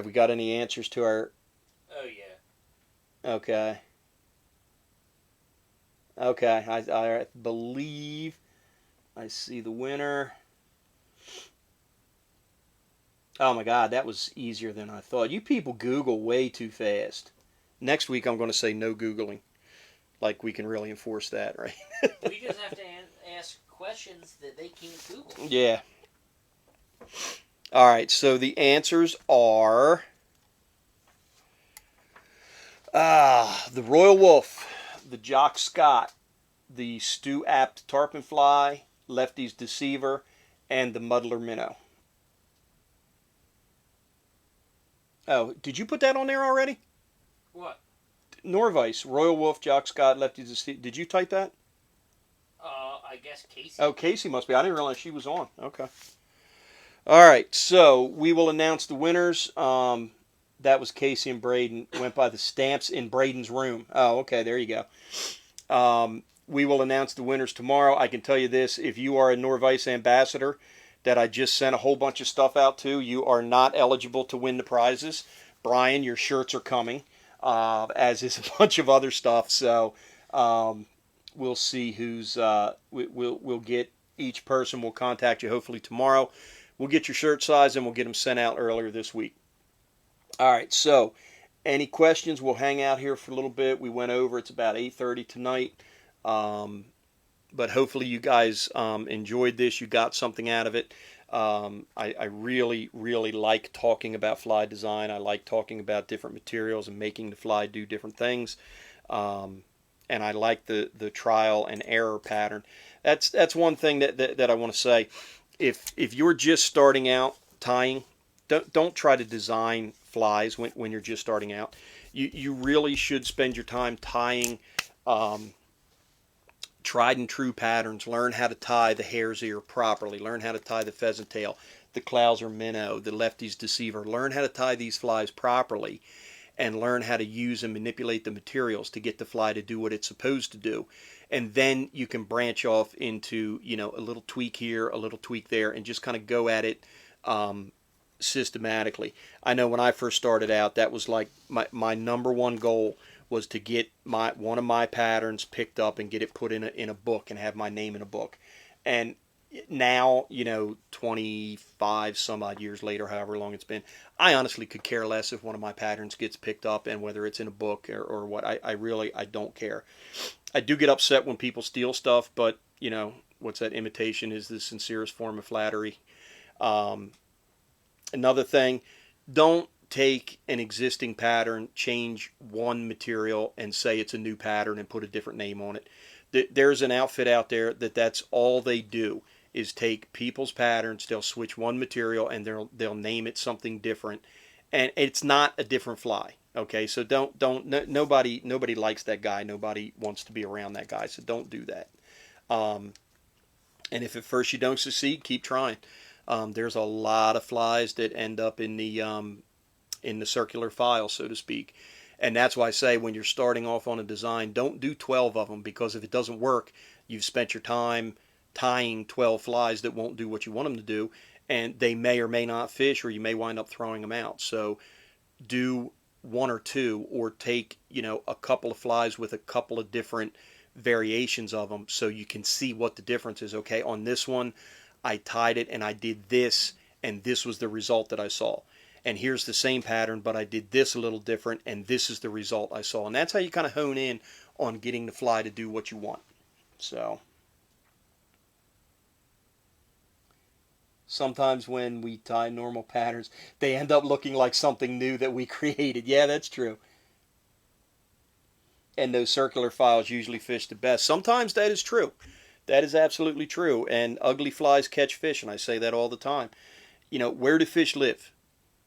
we got any answers to our... Oh, yeah. Okay. Okay. I believe I see the winner. Oh my God, that was easier than I thought. You people Google way too fast. Next week I'm going to say no Googling. Like we can really enforce that, right? We just have to ask questions that they can't Google. Yeah. All right, so the answers are... the Royal Wolf, the Jock Scott, the Stu Apt Tarpon Fly, Lefty's Deceiver, and the Muddler Minnow. Oh, did you put that on there already? What? Nor-vise, Royal Wolf, Jock Scott, Lefty's Deceiver. Did you type that? I guess Casey. Oh, Casey must be. I didn't realize she was on. Okay. All right, so we will announce the winners. That was Casey and Braden. Went by the stamps in Braden's room. Oh, okay, there you go. We will announce the winners tomorrow. I can tell you this, if you are a Nor-vise ambassador that I just sent a whole bunch of stuff out to, you are not eligible to win the prizes. Brian, your shirts are coming, as is a bunch of other stuff. So we'll see who's, we'll get each person. We'll contact you hopefully tomorrow. We'll get your shirt size and we'll get them sent out earlier this week. All right, so any questions? We'll hang out here for a little bit. We went over. It's about 8:30 tonight. But hopefully you guys enjoyed this. You got something out of it. I really like talking about fly design. I like talking about different materials and making the fly do different things. And I like the trial and error pattern. That's one thing that I want to say. If you're just starting out tying, don't try to design flies when you're just starting out. You really should spend your time tying tried and true patterns. Learn how to tie the hare's ear properly. Learn how to tie the pheasant tail, the Clouser minnow, the Lefty's Deceiver. Learn how to tie these flies properly and learn how to use and manipulate the materials to get the fly to do what it's supposed to do. And then you can branch off into, a little tweak here, a little tweak there, and just kind of go at it systematically. I know when I first started out, that was like my number one goal was to get one of my patterns picked up and get it put in a book and have my name in a book. And now, 25 some odd years later, however long it's been, I honestly could care less if one of my patterns gets picked up and whether it's in a book or what. I really, I don't care. I do get upset when people steal stuff, but what's that? Imitation is the sincerest form of flattery. Um, Another thing, don't take an existing pattern, change one material, and say it's a new pattern and put a different name on it. There's an outfit out there that's all they do is take people's patterns. They'll switch one material and they'll name it something different, and it's not a different fly. Okay, so nobody likes that guy. Nobody wants to be around that guy. So don't do that. Um, and if at first you don't succeed, keep trying. There's a lot of flies that end up in the circular file, so to speak. And that's why I say when you're starting off on a design, don't do 12 of them, because if it doesn't work, you've spent your time tying 12 flies that won't do what you want them to do, and they may or may not fish, or you may wind up throwing them out. So do one or two, or take a couple of flies with a couple of different variations of them so you can see what the difference is. Okay, on this one I tied it and I did this, and this was the result that I saw. And here's the same pattern, but I did this a little different, and this is the result I saw. And that's how you kind of hone in on getting the fly to do what you want. So sometimes when we tie normal patterns, they end up looking like something new that we created. Yeah, that's true. And those circular files usually fish the best. Sometimes that is true. That is absolutely true. And ugly flies catch fish, and I say that all the time. Where do fish live?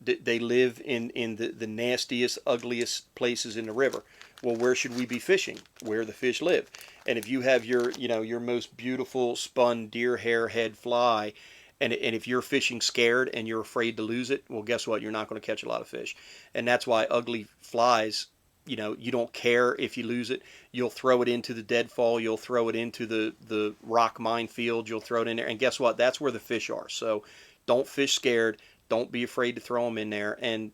They live in the nastiest, ugliest places in the river. Well, where should we be fishing? Where the fish live. And if you have your most beautiful spun deer hair head fly, and if you're fishing scared and you're afraid to lose it, well, guess what? You're not going to catch a lot of fish. And that's why ugly flies, you don't care if you lose it. You'll throw it into the deadfall. You'll throw it into the rock minefield. You'll throw it in there. And guess what? That's where the fish are. So don't fish scared. Don't be afraid to throw them in there. And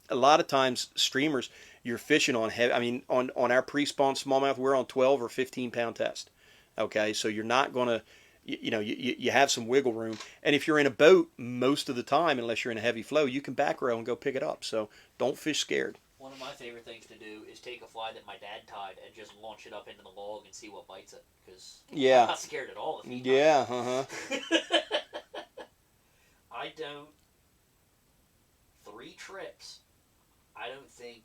a lot of times, streamers, you're fishing on heavy. I mean, on our pre-spawn smallmouth, we're on 12 or 15 pound test. Okay, so you're not going to, you have some wiggle room. And if you're in a boat, most of the time, unless you're in a heavy flow, you can back row and go pick it up. So don't fish scared. One of my favorite things to do is take a fly that my dad tied and just launch it up into the log and see what bites it. Because I'm not scared at all. Yeah, I don't. 3 trips, I don't think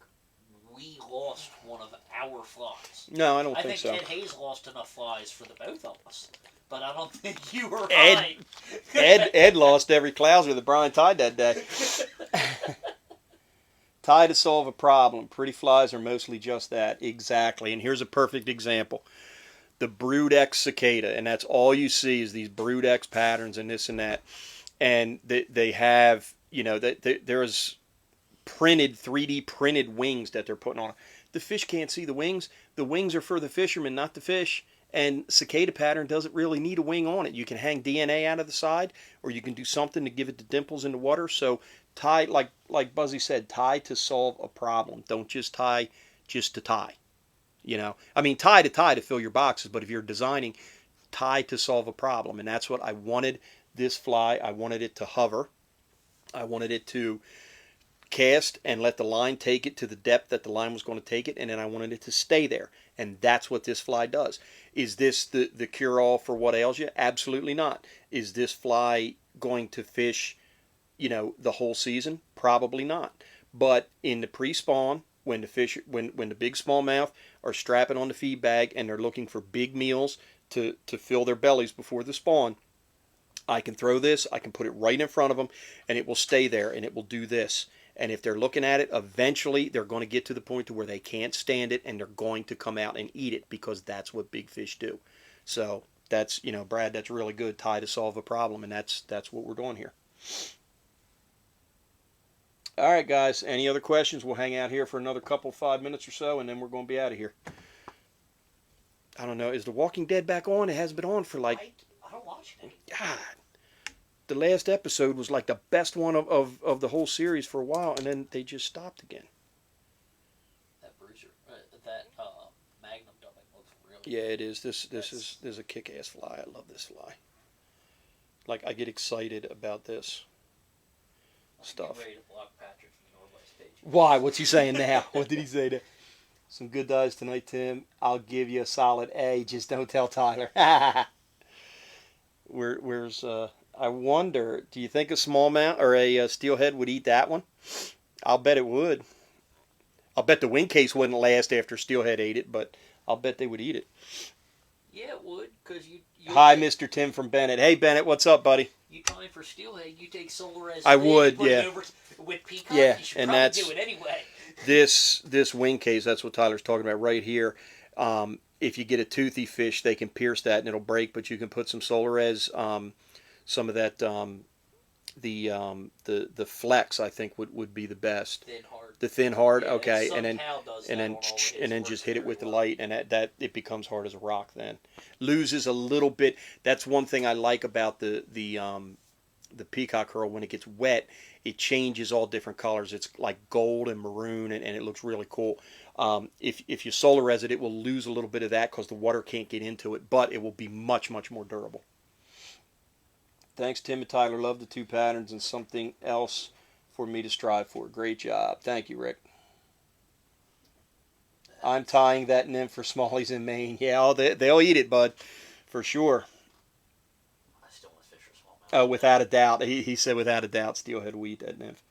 we lost one of our flies. No, I don't think so. I think Ted Hayes lost enough flies for the both of us, but I don't think you were right. Ed lost every clouser that Brian tied that day. Tie to solve a problem. Pretty flies are mostly just that. Exactly. And here's a perfect example. The Brood X cicada, and that's all you see is these Brood X patterns and this and that. And they have, there's printed, 3D printed wings that they're putting on. The fish can't see the wings. The wings are for the fishermen, not the fish. And cicada pattern doesn't really need a wing on it. You can hang DNA out of the side, or you can do something to give it the dimples in the water. So tie, like Buzzy said, tie to solve a problem. Don't just tie just to tie. I mean, tie to fill your boxes, but if you're designing, tie to solve a problem. And that's what I wanted this fly. I wanted it to hover. I wanted it to cast and let the line take it to the depth that the line was going to take it, and then I wanted it to stay there. And that's what this fly does. Is this the cure-all for what ails you? Absolutely not. Is this fly going to fish, the whole season? Probably not. But in the pre-spawn, when the fish, when the big smallmouth are strapping on the feed bag and they're looking for big meals to fill their bellies before the spawn, I can throw this, I can put it right in front of them, and it will stay there, and it will do this. And if they're looking at it, eventually they're going to get to the point to where they can't stand it, and they're going to come out and eat it, because that's what big fish do. So that's, Brad, that's really good. Tie to solve a problem, and that's what we're doing here. All right, guys. Any other questions? We'll hang out here for another 5 minutes or so, and then we're going to be out of here. I don't know. Is The Walking Dead back on? It hasn't been on for I don't watch it. God. the last episode was like the best one of the whole series for a while, and then they just stopped again. That bruiser, that Magnum dubbing looks really Yeah, good. it is. This is a kick-ass fly. I love this fly. Like, I get excited about this stuff. I'm ready to block Patrick from the Nor-vise page. Why? What's he saying now? What did he say there? Some good dives tonight, Tim. I'll give you a solid A. Just don't tell Tyler. Where's I wonder, do you think a smallmouth or a steelhead would eat that one? I'll bet it would. I'll bet the wing case wouldn't last after steelhead ate it, but I'll bet they would eat it. Yeah, it would, because you. Hi, Mr. Tim from Bennett. Hey, Bennett, what's up, buddy? You time for steelhead, you take solar as I would, put yeah. It over with peacock. Yeah, You should and probably that's do it anyway. this wing case. That's what Tyler's talking about right here. If you get a toothy fish, they can pierce that and it'll break. But you can put some Solarez, some of that, the flex. I think would be the best. Thin hard. The thin hard, Yeah, okay, and then just hit it with the light, and that it becomes hard as a rock. Then loses a little bit. That's one thing I like about the peacock herl. When it gets wet, it changes all different colors. It's like gold and maroon, and it looks really cool. If you Solarez it, it will lose a little bit of that because the water can't get into it, but it will be much more durable. Thanks, Tim and Tyler. Love the two patterns and something else for me to strive for. Great job. Thank you, Rick. I'm tying that nymph for smallies in Maine. Yeah, they'll eat it, bud, for sure. I still want to fish for smallmouth. Oh, without a doubt. He said without a doubt steelhead will eat that nymph.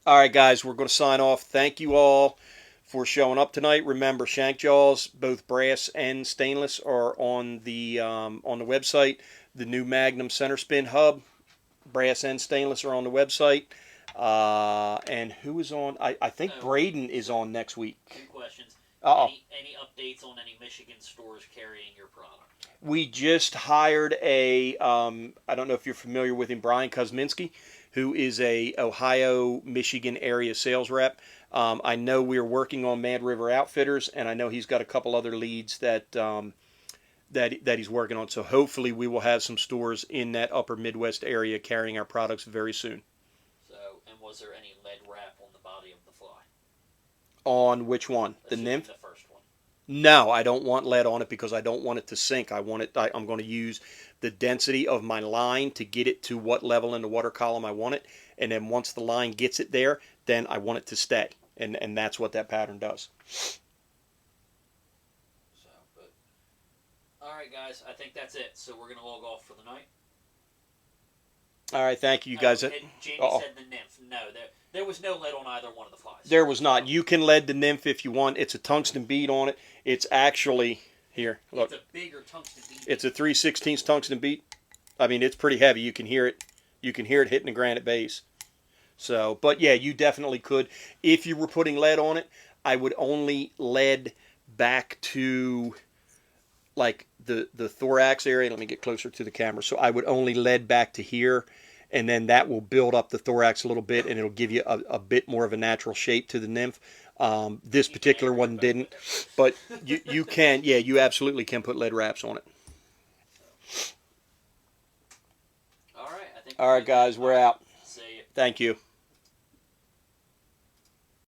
All right, guys, we're going to sign off. Thank you all for showing up tonight. Remember, shank jaws, both brass and stainless, are on the website. The new Magnum center spin hub, brass and stainless, are on the website. And who is on? I think Braden is on next week. 2 questions. Any updates on any Michigan stores carrying your product? We just hired a, I don't know if you're familiar with him, Brian Kosminski, who is a Ohio, Michigan area sales rep. I know we're working on Mad River Outfitters, and I know he's got a couple other leads that he's working on. So hopefully we will have some stores in that upper Midwest area carrying our products very soon. So, and was there any lead wrap on the body of the fly? On which one? The Assuming nymph? The first one. No, I don't want lead on it because I don't want it to sink. I'm going to use the density of my line to get it to what level in the water column I want it. And then once the line gets it there, then I want it to stay. And that's what that pattern does. So, but all right, guys, I think that's it. So we're gonna log off for the night. All right, thank you, guys. And Jamie said the nymph. No, there was no lead on either one of the flies. There was not. You can lead the nymph if you want. It's a tungsten bead on it. It's actually here. Look, it's a bigger tungsten bead. It's a 3/16 tungsten bead. I mean, it's pretty heavy. You can hear it. You can hear it hitting the granite base. So, but yeah, you definitely could. If you were putting lead on it, I would only lead back to like the thorax area. Let me get closer to the camera. So I would only lead back to here, and then that will build up the thorax a little bit, and it'll give you a bit more of a natural shape to the nymph. This particular one didn't, but you can, yeah, you absolutely can put lead wraps on it. All right, I think. All right, guys, we're out. See you. Thank you.